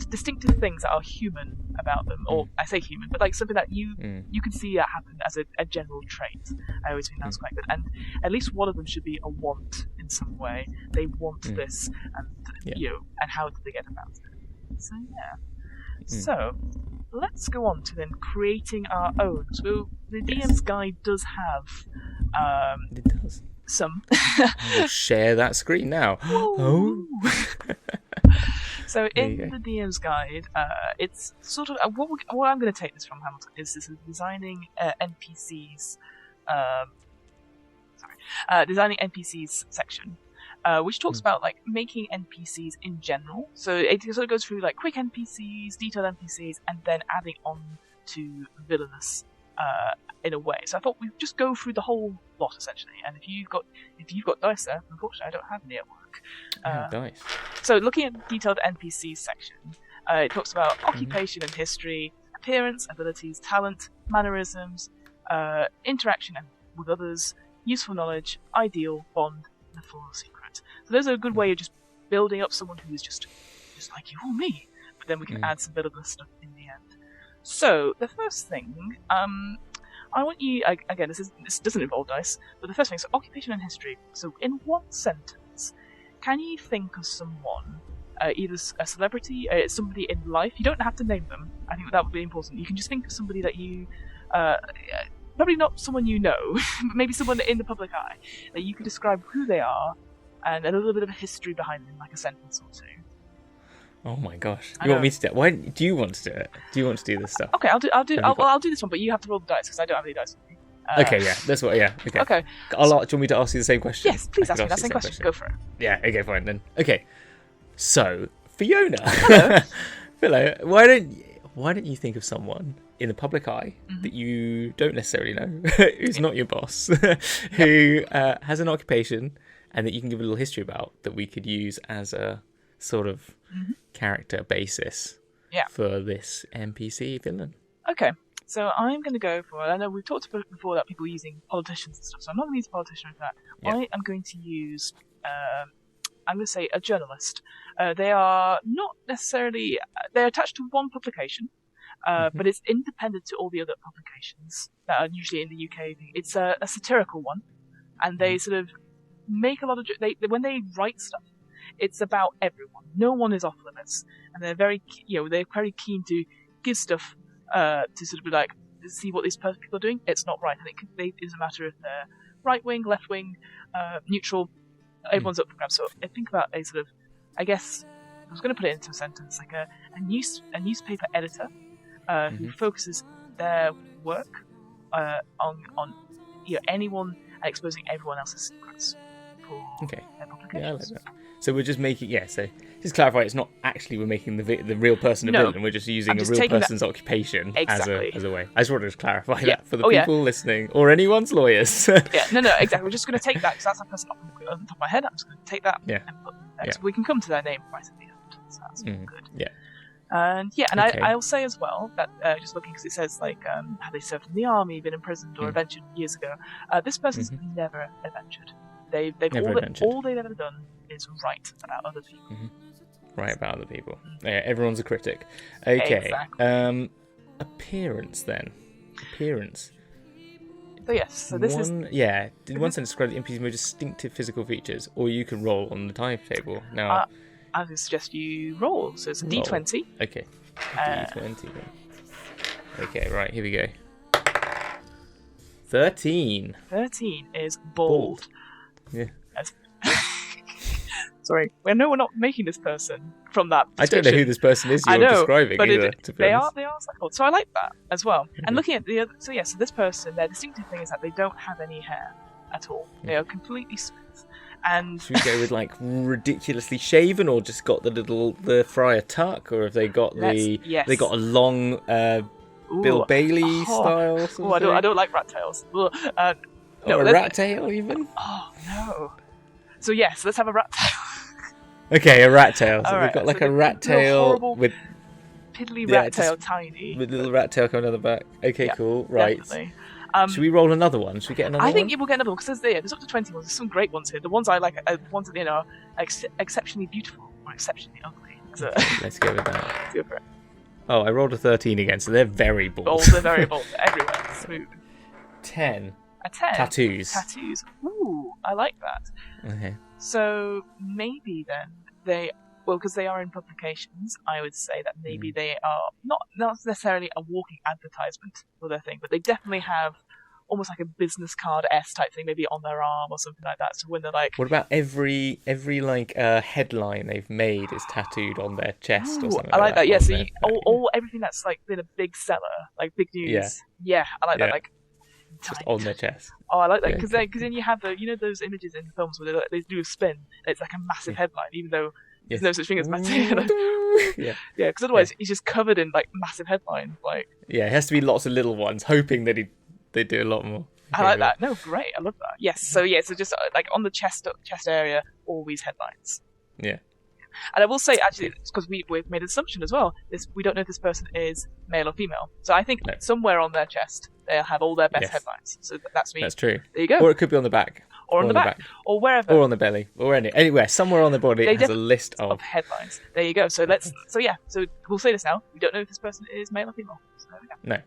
distinctive things that are human about them, or I say human, but like something that you can see that happen as a general trait. I always think that's quite good, and at least one of them should be a want in some way. They want this, and and how did they get about it? So so let's go on to then creating our own. So the DM's guide does have It does. some. We'll share that screen now. Oh. So in the DM's guide, it's sort of what I'm going to take this from, Hamilton, is this is designing NPCs. Designing NPCs section, which talks about like making NPCs in general. So it sort of goes through like quick NPCs, detailed NPCs, and then adding on to villainous in a way. So I thought we'd just go through the whole lot essentially. And if you've got dice there, unfortunately I don't have any at work. Dice. So looking at the detailed NPCs section, it talks about occupation and history, appearance, abilities, talent, mannerisms, interaction with others, useful knowledge, ideal, bond, and the full secret. So those are a good way of just building up someone who is just like you or me. But then we can add some villainous stuff in the end. So the first thing, I want you again. This doesn't involve dice, but the first thing is occupation and history. So in one sentence, can you think of someone, either a celebrity, somebody in life? You don't have to name them. I think that would be important. You can just think of somebody that you, probably not someone you know, but maybe someone in the public eye, that you could describe who they are and a little bit of a history behind them, like a sentence or two. Oh my gosh! You want me to do it? Why do you want to do it? Do you want to do this stuff? Okay, I'll do this one, but you have to roll the dice because I don't have any dice with me. Okay, yeah, that's what. Yeah, okay. Okay. Do you want me to ask you the same question? Yes, please ask me that same question. Go for it. Yeah. Okay. Fine then. Okay. So Fiona, hello. Why don't you think of someone in the public eye that you don't necessarily know, who's not your boss, who has an occupation, and that you can give a little history about that we could use as a sort of character basis for this NPC villain. Okay. So I'm going to go for, I know we've talked about before about people using politicians and stuff, so I'm not going to use a politician for that. Yeah. I am going to use, I'm going to say a journalist. They are not necessarily, they're attached to one publication, but it's independent to all the other publications that are usually in the UK. It's a satirical one, and they sort of make a lot of, when they write stuff, it's about everyone. No one is off limits, and they're very keen to give stuff to sort of be like, see what these people are doing. It's not right. I think it is a matter of they're right wing, left wing, neutral. Everyone's up for grabs. So I think about a sort of, I guess I was going to put it into a sentence, like a newspaper editor who focuses their work on anyone and exposing everyone else's secrets for their publications. Yeah, I like that. So we're just making, so just clarify, it's not actually we're making the real person a villain, we're just using a real person's occupation as a way. I just wanted to clarify that for the people listening, or anyone's lawyers. No, exactly. We're just going to take that, because that's a person on the top of my head, I'm just going to take that and put that. So we can come to their name right at the end, so that's all good. Yeah. And I'll say as well that just looking, because it says like have they served in the army, been imprisoned, or adventured years ago. This person's never adventured. They've all they've ever done is write about other people. Write about other people. Yeah, everyone's a critic. Okay. Exactly. Appearance then. Appearance. So yes. So this is. Yeah. Did one sentence describe the NPC's most distinctive physical features, or you can roll on the timetable now. I would suggest you roll. So it's a D20. Okay. D20 then. Okay. Right. Here we go. 13. 13 is bald. Yeah. Sorry, we're not making this person from that description. I don't know who this person is you're describing but either. They are cycled. So I like that as well. And looking at the other, so this person, their distinctive thing is that they don't have any hair at all. They are completely smooth. And should we go with like ridiculously shaven, or just got the friar tuck, or have they got they got a long Bill Bailey style? Oh, I don't like rat tails. No, a rat tail even? Oh no. So yes, let's have a rat tail. Okay, a rat tail. So we've got like a rat tail with piddly Yeah, rat tail just tiny. with little rat tail coming out the back. Okay, Yeah, cool. Right. Definitely. Should we roll another one? Should we get another one? I think we'll get another one because there's up to 20 ones. There's some great ones here. The ones I like are ones that are exceptionally beautiful or exceptionally ugly. So Let's go with that. let's go for it. Oh, I rolled a 13 again, so they're very bold. Bold, they're very bold. They're everywhere. Smooth. 10. A 10. Tattoos. Tattoos. Ooh, I like that. Okay. So maybe then because they are in publications, I would say that maybe they are not necessarily a walking advertisement for their thing, but they definitely have almost like a business card type thing, maybe on their arm or something like that. So when they're like, What about every like headline they've made is tattooed on their chest or ooh, something? I like that. Yeah, on so their all everything that's like been a big seller, like big news. Yeah, I like that. Yeah. Like just tight. on their chest. Oh, I like that Yeah, because then you have those images in films where they do a spin. And it's like a massive headline, even though there's no such thing as massive. Yeah. Yeah, because otherwise he's just covered in like massive headlines. Like Yeah, it has to be lots of little ones, hoping that they do a lot more. I like that. No, great. I love that. Yes. So so just like on the chest area, always headlines. Yeah. And I will say, actually, because we've made an assumption as well, we don't know if this person is male or female. So I think somewhere on their chest, they'll have all their best headlines. So that's me. That's true. There you go. Or it could be on the back. Or on the back. Or wherever. Or on the belly. Or anywhere. Somewhere on the body it has a list of headlines. There you go. So so we'll say this now. We don't know if this person is male or female. So there we go. No.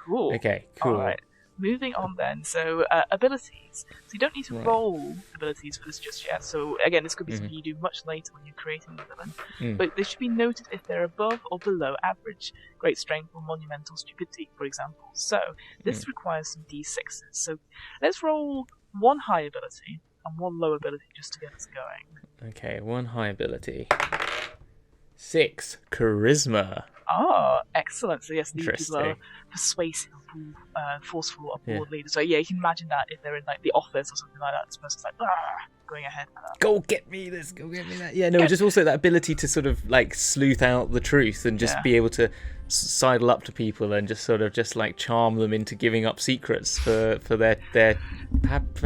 Cool. Okay, cool. All right. Moving on then, so abilities. So you don't need to roll abilities for this just yet. So again, this could be something you do much later when you're creating the villain. But they should be noted if they're above or below average, great strength or monumental stupidity, for example. So this requires some d6s. So let's roll one high ability and one low ability just to get us going. Okay, one high ability. 6 charisma. Ah, excellent. So yes, these people are Interesting. persuasive, forceful, or board leaders. So yeah, you can imagine that if they're in like the office or something like that, this person's like, going ahead. Go get me this, go get me that. Yeah, no, just also that ability to sort of like sleuth out the truth and just be able to sidle up to people and just sort of just like charm them into giving up secrets for their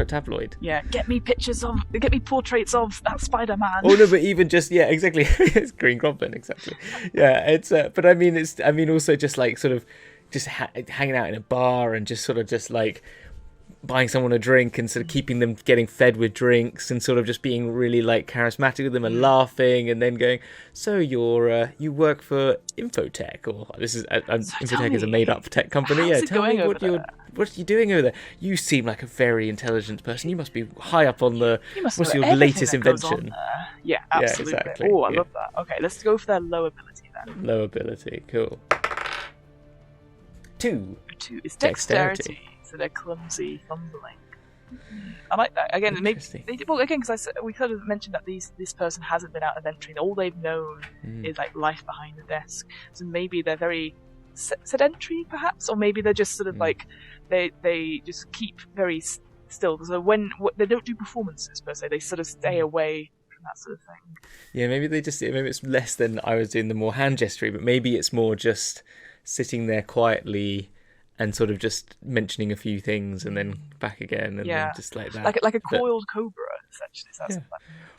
tabloid. Yeah, get me portraits of that Spider-Man. Oh no, but even just exactly. It's Green Goblin, exactly. Yeah, it's but I mean also just like sort of just hanging out in a bar and just sort of just like buying someone a drink and sort of keeping them getting fed with drinks and sort of just being really like charismatic with them and laughing and then going, so you work for Infotech, or this is Infotech is a made up tech company. How's it going over there? What are you doing over there? You seem like a very intelligent person. You must be high up on the what's your everything latest that goes on invention? there. Yeah, absolutely. Yeah, exactly. Oh, I love that. Okay, let's go for their low ability then. Low ability, cool. 2 is dexterity. So they're clumsy, fumbling. I like that. Again, maybe because we sort of mentioned that this person hasn't been out of entry. All they've known is like life behind the desk. So maybe they're very sedentary, perhaps, or maybe they're just sort of like they just keep very still. So when they don't do performances per se, they sort of stay away from that sort of thing. Yeah, maybe it's less than I was doing the more hand gesturing, but maybe it's more just sitting there quietly and sort of just mentioning a few things and then back again and then just like that. Like a coiled cobra, essentially. So that's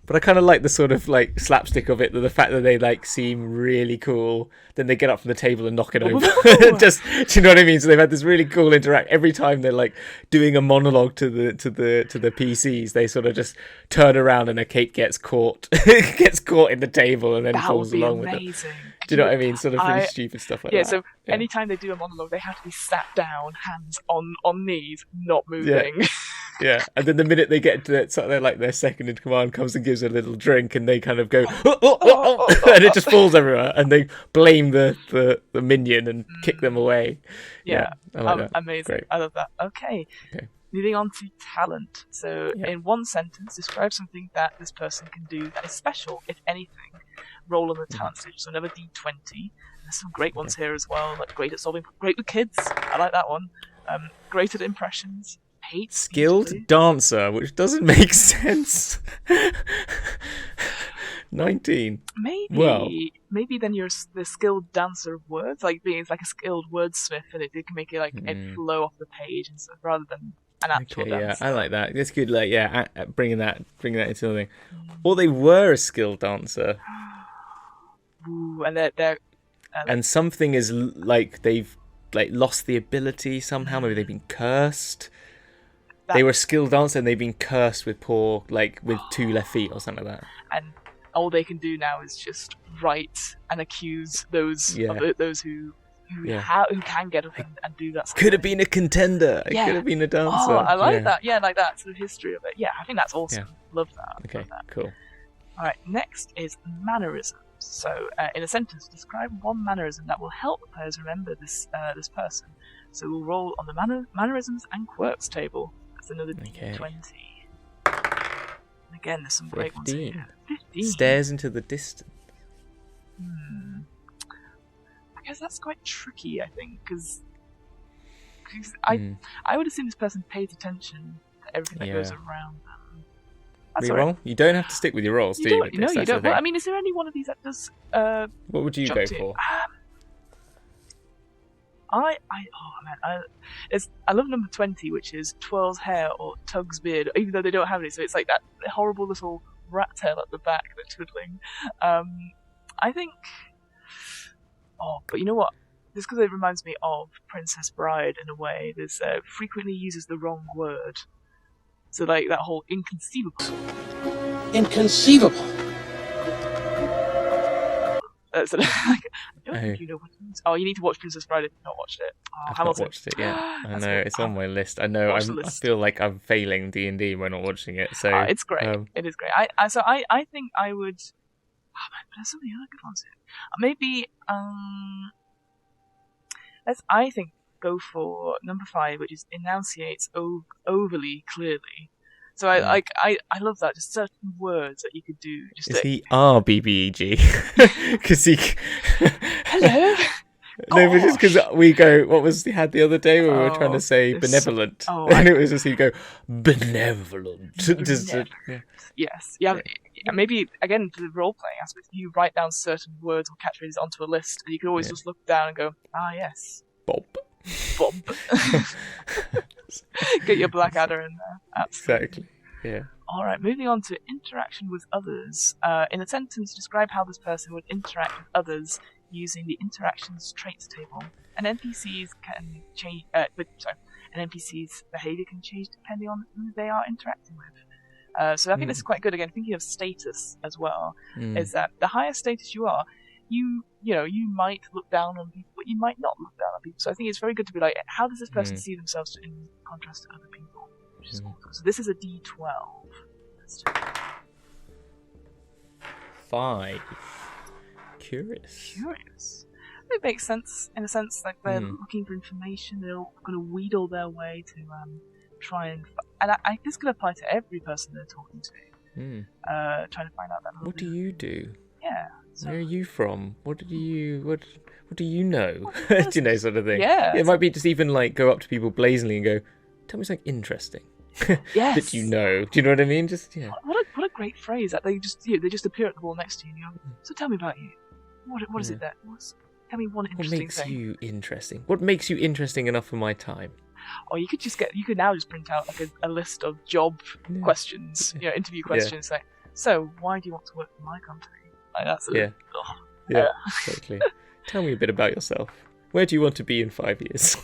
But I kind of like the sort of like slapstick of it, the fact that they like seem really cool, then they get up from the table and knock it over. Just, do you know what I mean? So they've had this really cool interact every time they're like doing a monologue to the PCs. They sort of just turn around and a cape gets caught in the table and then falls along with it. Do you know what I mean? Sort of really stupid stuff like that. Yeah, so anytime they do a monologue, they have to be sat down, hands on knees, not moving. Yeah, and then the minute they get to it, so they're like their second in command comes and gives a little drink, and they kind of go, and it just falls everywhere, and they blame the minion and kick them away. Yeah, I like that. Amazing. Great. I love that. Okay. Moving on to talent. So, in one sentence, describe something that this person can do that is special, if anything. Roll on the talent stage. So another D20. There's some great ones here as well. Like great with kids. I like that one. Great at impressions. Skilled dancer, which doesn't make sense. 19. Maybe then you're the skilled dancer of words, like being like a skilled wordsmith, and it can make it like it flow off the page and stuff rather than an actual dance. Yeah, I like that. It's good. Like, bringing that into something. Or they were a skilled dancer. Ooh, and they're and something is like they've like lost the ability somehow. Maybe they've been cursed. They were a skilled dancer and they've been cursed with with 2 left feet or something like that. And all they can do now is just write and accuse those who can get up and do that. Could have been a contender. It could have been a dancer. Oh, I like that. Yeah, like that sort of history of it. Yeah, I think that's awesome. Yeah. Love that. Okay, Love that. cool. All right, next is mannerisms. So, in a sentence, describe one mannerism that will help the players remember this person. So we'll roll on the mannerisms and quirks table. That's another D20. And again, there's some great ones here. 15. Stares into the distance. I guess that's quite tricky, I think, because I would assume this person pays attention to everything that goes around them. That's all right. Reroll? You don't have to stick with your rolls, do you? No, you don't. Well, I mean, is there any one of these that does? What would you go for? I love number 20, which is twirls hair or tugs beard, even though they don't have any. So it's like that horrible little rat tail at the back that's twiddling. I think. Oh, but you know what? Just because it reminds me of Princess Bride in a way. There's frequently uses the wrong word. So like that whole inconceivable. Inconceivable. So, I don't think you know what it means. Oh, you need to watch Princess Bride if you've not watched it. Oh, I've Hamilton. not watched it yet. I know, it's on my list. I know, I feel like I'm failing D&D when not watching it. So it's great. It is great. I think I would... Oh, man, but there's so many other good ones here. Maybe, let's, I think, go for number 5, which is enunciates overly clearly. So I love that. Just certain words that you could do. Is he RBBEG? Because he... Hello? No, but just because we go... What was he had the other day where we were trying to say benevolent? And it was just he'd go, benevolent. Yes. Yeah. Maybe, again, for the role-playing aspect, you write down certain words or catchphrases onto a list, and you can always just look down and go, yes. Bob. Get your Blackadder in there. Absolutely. Exactly. Yeah. Alright, moving on to interaction with others. In a sentence, describe how this person would interact with others using the interactions traits table. An NPC's can change. An NPC's behavior can change depending on who they are interacting with. So I think this is quite good. Again, thinking of status as well, is that the higher status you are, you might look down on people, but you might not look down on people. So I think it's very good to be like, how does this person see themselves in contrast to other people? Which is awesome. So this is a D12. Let's do it. 5. Curious. It makes sense in a sense, like they're looking for information. They're all going to wheedle their way to try and this could apply to every person they're talking to. Trying to find out that. What do you do? Yeah. So, where are you from? What do you know? Do you know, sort of thing? Yeah. It might be just even like go up to people blazingly and go, tell me something interesting. Yes. That you know. Do you know what I mean? Just What a great phrase that they just appear at the wall next to you and you go, so tell me about you. What is it that? Tell me one interesting thing. What makes you interesting? What makes you interesting enough for my time? Or you could now just print out like a list of job questions, interview questions. Like, so why do you want to work for my company? Like that's Exactly. Tell me a bit about yourself. Where do you want to be in 5 years?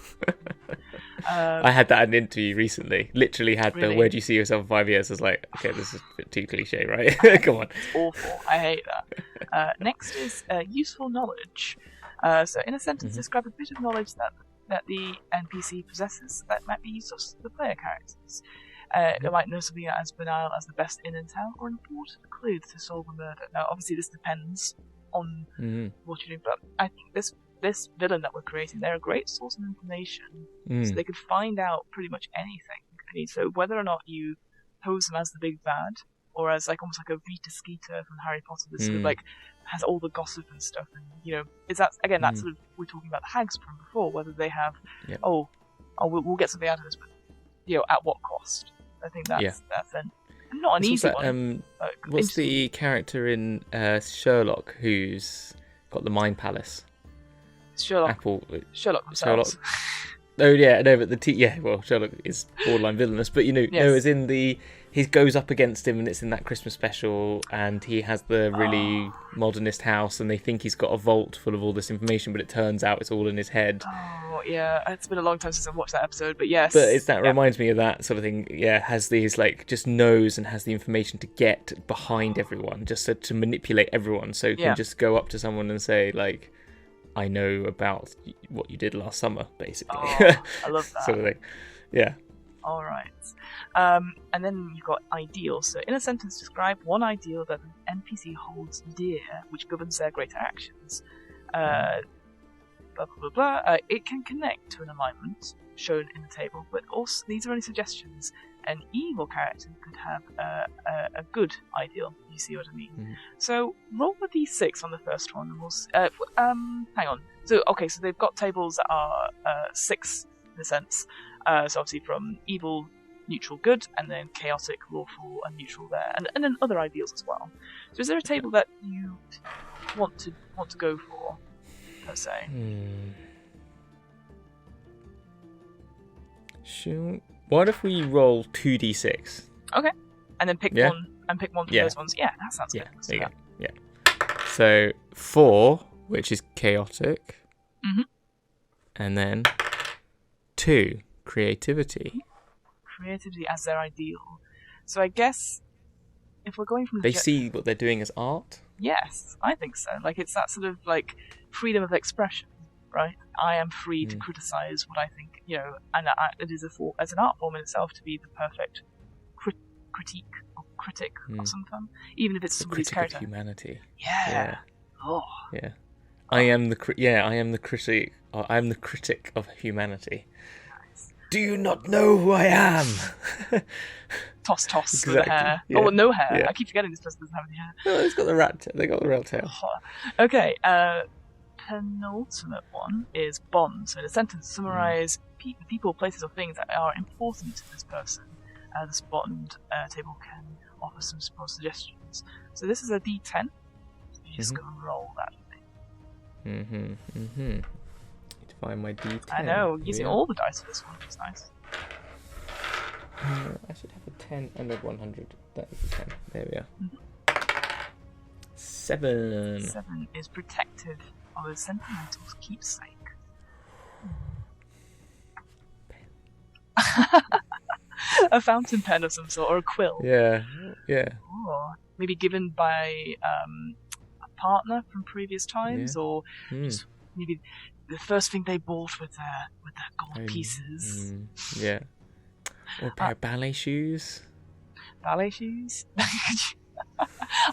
I had that in an interview recently. Literally had the where do you see yourself in 5 years? I was like, okay, this is a bit too cliche, right? Come on. It's awful. I hate that. Next is useful knowledge. So in a sentence, describe a bit of knowledge that the NPC possesses that might be useful to the player characters. They might know something as banal as the best inn in town or an important clue to solve a murder. Now, obviously, this depends on what you're doing, but I think this villain that we're creating, they're a great source of information, so they could find out pretty much anything. I mean, so whether or not you pose them as the big bad, or as like almost like a Rita Skeeter from Harry Potter, that sort of like has all the gossip and stuff, and is that again that sort of we're talking about the hags from before, whether they have we'll get something out of this, but at what cost? I think that's not an easy one. What's the character in Sherlock who's got the Mind Palace? Sherlock. Apple. Sherlock themselves. Oh yeah, no, but well, Sherlock is borderline villainous, but no, as in he goes up against him, and it's in that Christmas special, and he has the really modernist house, and they think he's got a vault full of all this information, but it turns out it's all in his head. Oh yeah, it's been a long time since I've watched that episode, but yes. But reminds me of that sort of thing. Yeah, has these just knows and has the information to get behind everyone, just to manipulate everyone, so can just go up to someone and say I know about what you did last summer, basically. Oh, I love that. sort of thing. Yeah. All right. And then you've got ideals. So in a sentence, describe one ideal that an NPC holds dear, which governs their greater actions. Blah, blah, blah, blah. It can connect to an alignment shown in the table, but also these are only suggestions. An evil character could have a good ideal. You see what I mean? Mm-hmm. So roll a d6 on the first one, and we'll. Hang on. So they've got tables that are 6 in a sense. So obviously from evil, neutral, good, and then chaotic, lawful, and neutral there, and then other ideals as well. So is there a table that you want to go for, per se? Sure. What if we roll 2d6? Okay, and then pick one from those ones. Yeah, that sounds good. There you go. Yeah. So 4, which is chaotic, and then 2, creativity. Creativity as their ideal. So I guess if we're going from they see what they're doing as art. Yes, I think so. It's that sort of freedom of expression, right? I am free to criticize what I think, and it is as an art form in itself to be the perfect critique or critic of something, even if it's somebody's character. Of humanity. Yeah. Oh. Yeah. I am the critic. I am the critic of humanity. Nice. Do you not know who I am? Toss exactly. with the hair. Yeah. Oh, no hair. Yeah. I keep forgetting this person doesn't have any hair. No, it's got the rat. They got the rat tail. Okay. Penultimate one is bond. So in a sentence, summarize people, places, or things that are important to this person. This bond table can offer some suggestions. So this is a D10. So you just go and roll that. Need to find my D10. I know, using all the dice for this one, which is nice. I should have a 10 and a 100. That is a 10. There we are. 7. 7 is protective of a sentimental keepsake. A fountain pen of some sort, or a quill. Yeah. Or maybe given by a partner from previous times, or just maybe the first thing they bought with their gold pieces. Yeah. Or a pair of ballet shoes. Ballet shoes?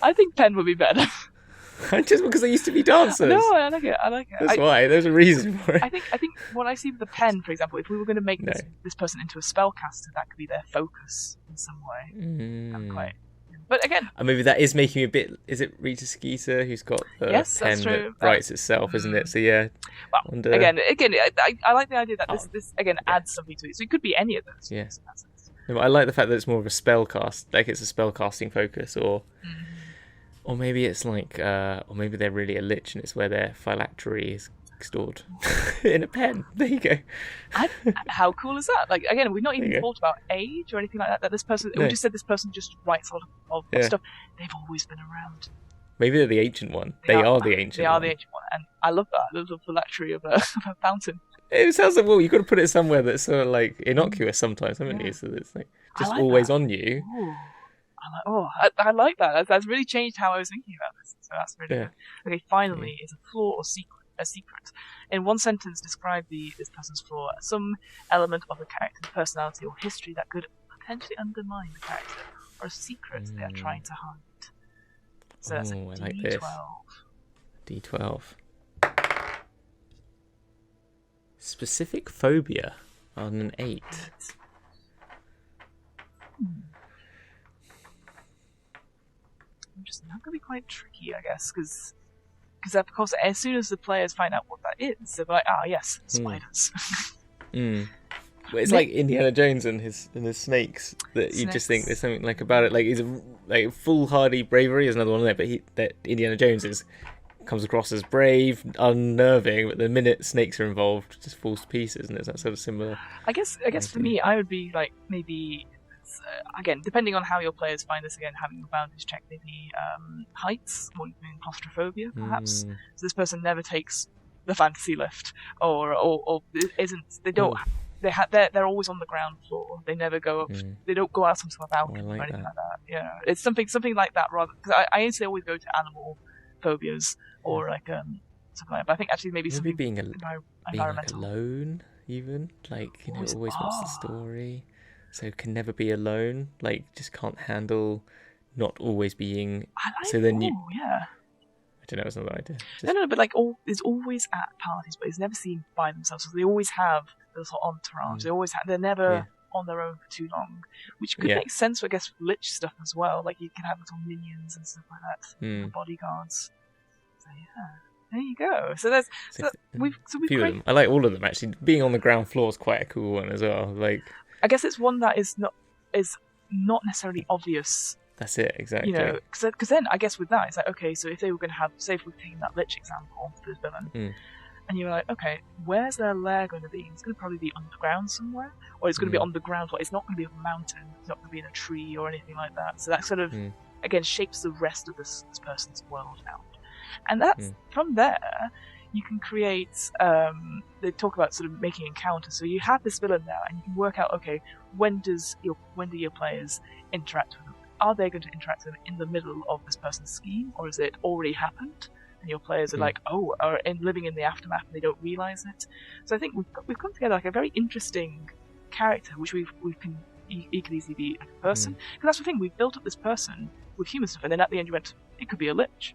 I think pen would be better. Just because they used to be dancers. No, I like it. That's why. There's a reason for it. I think what I see with the pen, for example, if we were going to make this person into a spellcaster, that could be their focus in some way. But again, maybe that is making me a bit. Is it Rita Skeeter who's got the pen that writes itself, isn't it? So yeah. Well, again, I like the idea that this again adds something to it. So it could be any of those. Yeah. I like the fact that it's more of a spellcast, it's a spellcasting focus, or maybe it's or maybe they're really a lich and it's where their phylactery is stored in a pen. There you go. How cool is that? Again, we've not even thought about age or anything like that. That this person, we just said this person just writes a lot of stuff. They've always been around. Maybe they're the ancient one. They are the ancient one. They are the ancient one, and I love that. I love the phylactery of a fountain. It sounds like, you've got to put it somewhere that's sort of innocuous sometimes, haven't you? So it's just always on you. Ooh. I like that. That's really changed how I was thinking about this. So that's really good. Okay, finally, is a flaw or a secret. In one sentence, describe this person's flaw, some element of the character's personality or history that could potentially undermine the character, or a secret they are trying to hide. So that's a D12. D12. Specific phobia on an 8. That could be quite tricky, I guess, because of course, as soon as the players find out what that is, they're like, yes, spiders. Well, it's like Indiana Jones and his snakes that you just think there's something about it. He's a foolhardy bravery is another one there, but that Indiana Jones is comes across as brave, unnerving, but the minute snakes are involved, it just falls to pieces, and it's that sort of similar. I guess for me, I would be like maybe again, depending on how your players find this, again having the boundaries check, maybe heights or even claustrophobia, perhaps. So this person never takes the fantasy lift, or isn't. They don't. They're always on the ground floor. They never go up. They don't go out onto a balcony or anything like that. Yeah, it's something like that rather. Because I usually always go to animal phobias or like something like that. But I think actually maybe something being environmental. Like alone, even like always wants the story, so can never be alone. Like just can't handle not always being. So then you. Yeah. I don't know, it's not that idea. No, but like is always at parties, but is never seen by themselves. So they always have this sort of entourage. They're never on their own for too long, which could make sense, I guess, for lich stuff as well. Like you can have little minions and stuff like that, little bodyguards. So yeah, there you go. So we've few of them. I like all of them actually. Being on the ground floor is quite a cool one as well. Like I guess it's one that is not necessarily obvious. That's it, exactly. You know, because then I guess with that, it's like, okay, so if they were going to have, say if we're taking that lich example for this villain, and you're like, okay, where's their lair going to be? It's going to probably be underground somewhere, or it's going to be on the ground floor. It's not going to be a mountain. It's not going to be in a tree or anything like that. So that sort of, again, shapes the rest of this person's world out. And that's, from there, you can create, they talk about sort of making encounters. So you have this villain now, and you can work out, okay, when do your players interact with them? Are they going to interact with them in the middle of this person's scheme, or has it already happened? And your players are like, are living in the aftermath and they don't realise it. So I think we've come together like a very interesting character, which he can easily be like a person. Because that's the thing, we've built up this person with human stuff, and then at the end you went, it could be a lich.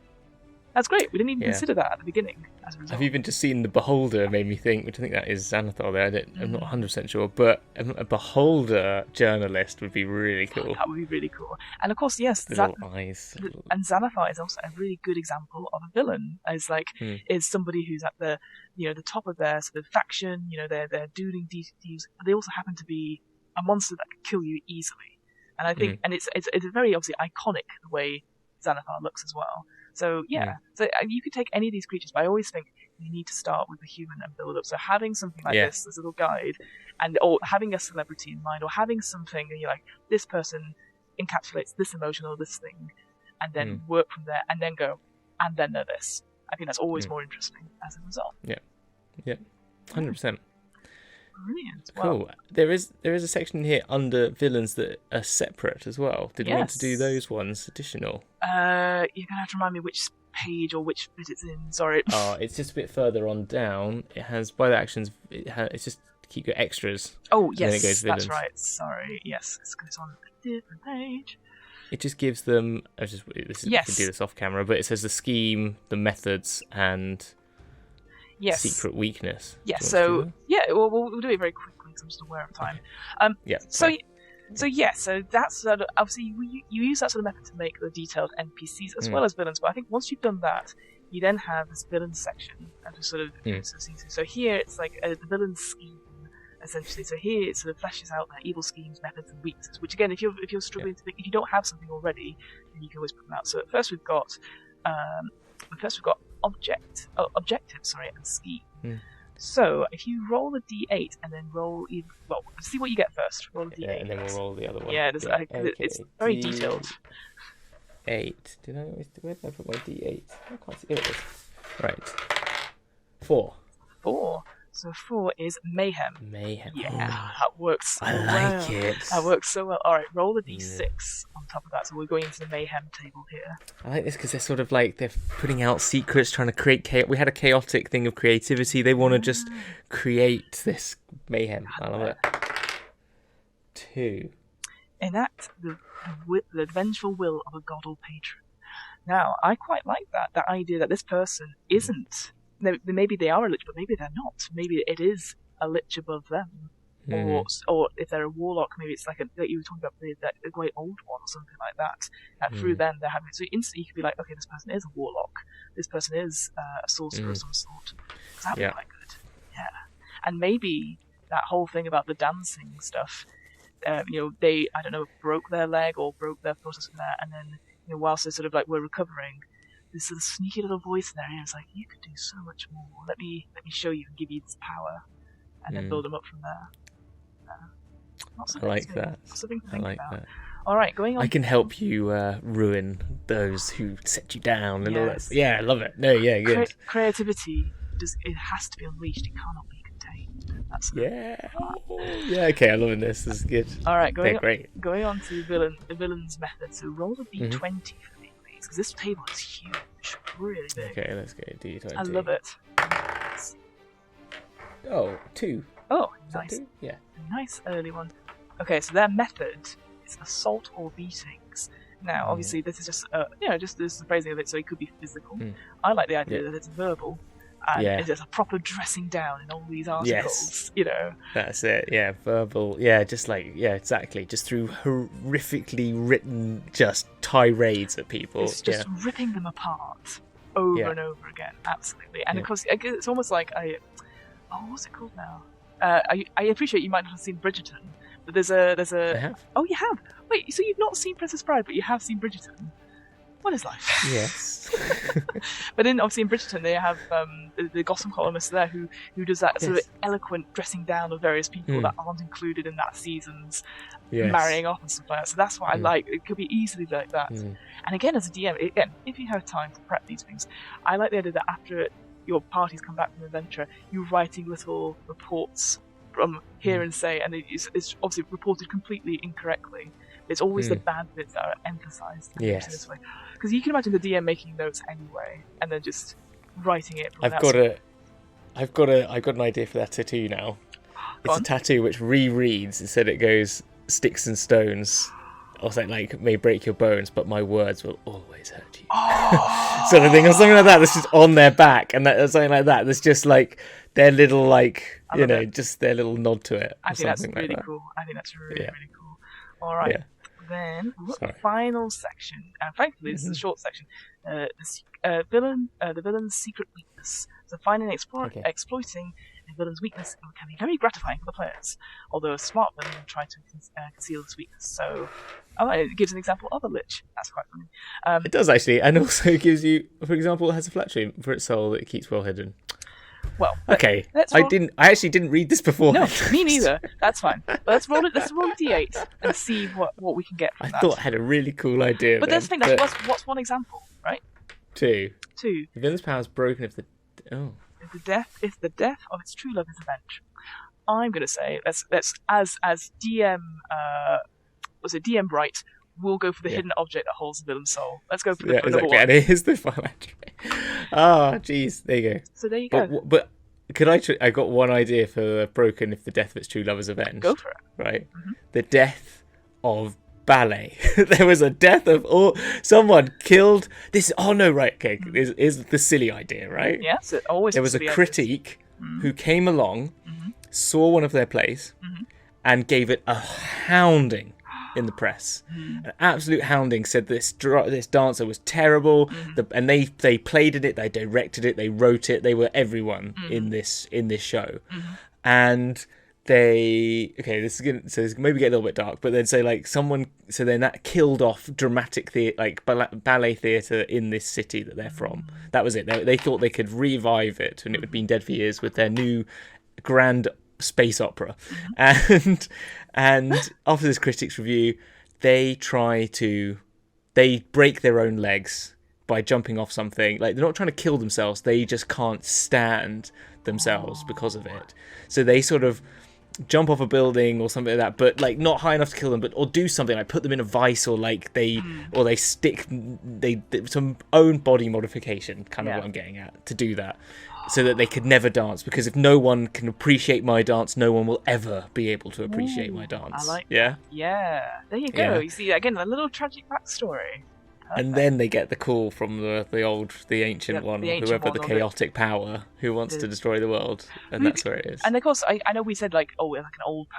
That's great. We didn't even consider that at the beginning. As a result. I've even just seen the Beholder made me think, which I think that is Xanathar there. I'm not 100% sure, but a Beholder journalist would be really cool. That would be really cool. And of course, yes, little eyes. And Xanathar is also a really good example of a villain. As like is somebody who's at the the top of their sort of faction. They're doing deeds, but they also happen to be a monster that can kill you easily. And I think, and it's very obviously iconic the way Xanathar looks as well. So so you could take any of these creatures, but I always think you need to start with the human and build up. So having something like this little guide, or having a celebrity in mind, or having something, and you're like, this person encapsulates this emotion or this thing, and then work from there, and then go, and then they're this. I think that's always more interesting as a result. Yeah, 100%. Brilliant. Cool. Well, there is a section here under villains that are separate as well. Did we want to do those ones additional? You're gonna have to remind me which page or which bit it's in. Sorry. It's just a bit further on down. It has by the actions. It's just to keep your extras. Oh and yes, then it goes that's villains. right. Sorry. Yes, it's on a different page. It just gives them. We can do this off camera, but it says the scheme, the methods, and secret weakness. Yes. So we'll do it very quickly because I'm just aware of time. So that's sort of, obviously you use that sort of method to make the detailed NPCs as well as villains. But I think once you've done that, you then have this villain section and just sort of so here it's like the villain scheme essentially. So here it sort of fleshes out their evil schemes, methods, and weaknesses. Which again, if you're struggling to think, if you don't have something already, then you can always put them out. So at first we've got objective, and scheme. So if you roll a d8 and then roll, see what you get first. Roll a d8. And then we'll roll the other one. Yeah, it's very detailed. 8. Where did I put my d8? I can't see. Here it is. Right. 4. 4. So 4 is mayhem. Mayhem. Yeah, that works so well. I like it. That works so well. Alright, roll a d6 on top of that. So we're going into the mayhem table here. I like this because they're sort of like, they're putting out secrets, trying to create chaos. We had a chaotic thing of creativity. They want to just create this mayhem. I love it. 2. Enact the vengeful will of a god or patron. Now, I quite like that idea that this person isn't. Maybe they are a lich, but maybe they're not. Maybe it is a lich above them, or if they're a warlock, maybe it's like you were talking about the great old one or something like that. That through them they're having. So instantly you could be like, okay, this person is a warlock. This person is a sorcerer of some sort. So that'd be quite good. Yeah, and maybe that whole thing about the dancing stuff. They broke their leg or broke their foot or something, and then whilst they sort of like were recovering. this sort of sneaky little voice in their ear is like, you could do so much more. Let me show you and give you this power, and then build them up from there. I like that. Something to I think like about. that. All right, going on. I can help you ruin those who set you down and all that. Yes. Yeah, I love it. No, yeah, good. Creativity it has to be unleashed. It cannot be contained. That's Yeah. Yeah, okay, I'm loving this. This is good. All right, They're great. going on to the villain's method. So roll a d20 for me, please, because this table is huge, really big. Okay, let's go D20. I love it. Oh, 2. Oh, Is that nice. 2? Yeah. Nice early one. Okay, so their method is assault or beatings. Now, obviously, this is just just this is the phrasing of it, so it could be physical. I like the idea that it's verbal, and it's just a proper dressing down in all these articles. Yes. That's it. Yeah, verbal. Yeah, just like exactly. Just through horrifically written, just tirades at people. It's just ripping them apart over and over again. Absolutely, and of course, it's almost like what's it called now? I appreciate you might not have seen Bridgerton, but there's a. I have. Oh, you have. Wait, so you've not seen Princess Bride, but you have seen Bridgerton? What is life? Yes. But obviously in Bridgerton they have the Gotham columnist there who does that sort of eloquent dressing down of various people that aren't included in that season's marrying off and stuff like that. So that's what I like. It could be easily like that. And again, as a DM, if you have time to prep these things, I like the idea that after your parties come back from the adventure, you're writing little reports from here and say, and it's obviously reported completely incorrectly. It's always the bad bits that are emphasised. Yes. Because you can imagine the DM making notes anyway, and then just writing it. I've got an idea for that tattoo now. It's a tattoo which rereads instead. It goes sticks and stones, or something like may break your bones, but my words will always hurt you. Sort of thing, or something like that. That's just on their back, and something like that. That's just like their little just their little nod to it. I think that's really cool. I think that's really cool. All right. Yeah. Then the final section, and thankfully this is a short section. The villain's secret weakness. So finding and exploiting a villain's weakness can be very gratifying for the players. Although a smart villain will try to conceal this weakness. So it gives an example of a lich. That's quite funny. It does actually, and also gives you, for example, it has a flat trim for its soul that it keeps well hidden. Well, okay. I actually didn't read this before. No, me neither. That's fine. But let's roll it. Let's roll a d8 and see what we can get from that. I thought I had a really cool idea. But that's the thing. What's one example, right? 2. The villain's power is broken if the the death of its true love is avenged. I'm gonna say let's as DM DM Bright. We'll go for the hidden object that holds the villain's soul. Let's go for the number one. And it is the final entry. Jeez, there you go. So there you go. But could I got one idea for broken if the death of its true love is avenged. Go for it. Right? The death of ballet. There was a death of someone killed this. Oh no, right? Okay, is the silly idea, right? Yes, it always. There was a critique who came along, saw one of their plays, and gave it a hounding in the press. An absolute hounding. Said this dancer was terrible, and they played in it, they directed it, they wrote it, they were everyone in this show. And this is maybe get a little bit dark, but then say like then that killed off dramatic ballet theatre in this city that they're from. That was it. They thought they could revive it, and it had been dead for years with their new grand space opera. And after this critics review, they break their own legs by jumping off something. Like, they're not trying to kill themselves, they just can't stand themselves because of it. So they sort of jump off a building or something like that, but like not high enough to kill them, or do something like put them in a vice, or like they stick some own body modification, kind of what I'm getting at, to do that, so that they could never dance, because if no one can appreciate my dance, no one will ever be able to appreciate my dance. I like that. Yeah, there you go. You see, again, a little tragic backstory. Perfect. And then they get the call from the ancient one, whoever the chaotic power who wants to destroy the world, and that's where it is. And of course, I know we said like an old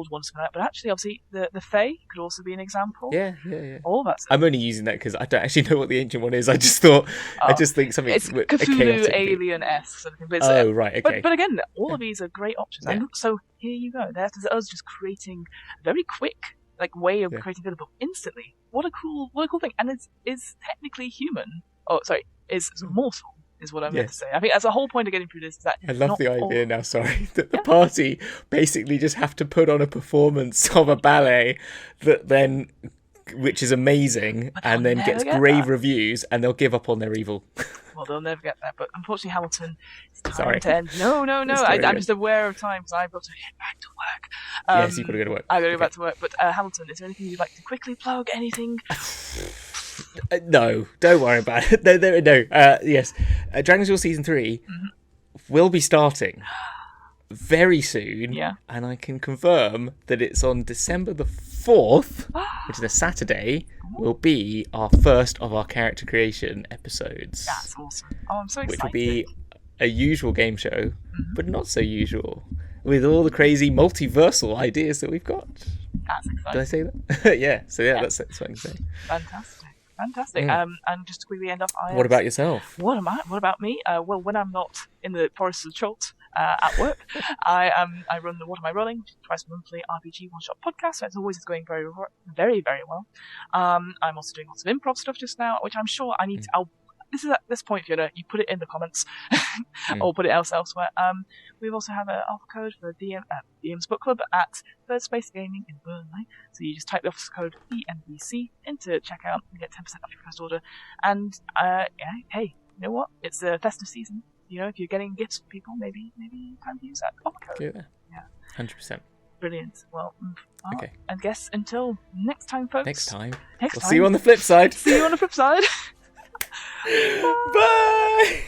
one, something like that, but actually, obviously, the Fae could also be an example. Yeah. All that stuff. I'm only using that because I don't actually know what the ancient one is. I just think something. It's Cthulhu, alien-esque sort of thing. But right, okay. But again, all of these are great options. Yeah. And so here you go. There's us just creating a very quick way of creating villain, but instantly. What a cool thing. And it's technically human. is mortal, is what I meant to say. I think that's the whole point of getting through this. Is that I love not the idea all- now, sorry, that the party basically just have to put on a performance of a ballet which is amazing, and then they'll gets never get rave that. reviews, and they'll give up on their evil. Well, they'll never get that. But unfortunately, Hamilton, it's time Sorry. to end. No. It's I'm very just aware of time because I've got to get back to work. Yes, you've got to go to work. I've got to go Okay. back to work. But Hamilton, is there anything you'd like to quickly plug? Anything? No, don't worry about it. No. Yes, Dragon's Duel Season 3 will be starting very soon. Yeah. And I can confirm that it's on December the 4th, which is a Saturday, will be our first of our character creation episodes. That's awesome. Oh, I'm so excited. Which will be a usual game show, but not so usual, with all the crazy multiversal ideas that we've got. That's exciting. Did I say that? Yeah, so yeah, that's what I can say. Fantastic. And just to quickly end off, What about yourself? What about me? Well, when I'm not in the Forest of Chult at work, I run the What Am I Rolling, twice monthly RPG one-shot podcast. So it's always going very, very, very well. I'm also doing lots of improv stuff just now, which I'm sure I need to. This is at this point, Fiona. You put it in the comments, or put it elsewhere. We also have an offer code for DM's Book Club at Third Space Gaming in Burnley. So you just type the offer code DNBC into checkout and get 10% off your first order. And hey, you know what? It's the festive season. You know, if you're getting gifts for people, maybe time to use that offer code. Yeah, 100%. Brilliant. Well, Okay. I guess until next time, folks. Next time. Next We'll time. see you on the flip side. See you on the flip side. Bye.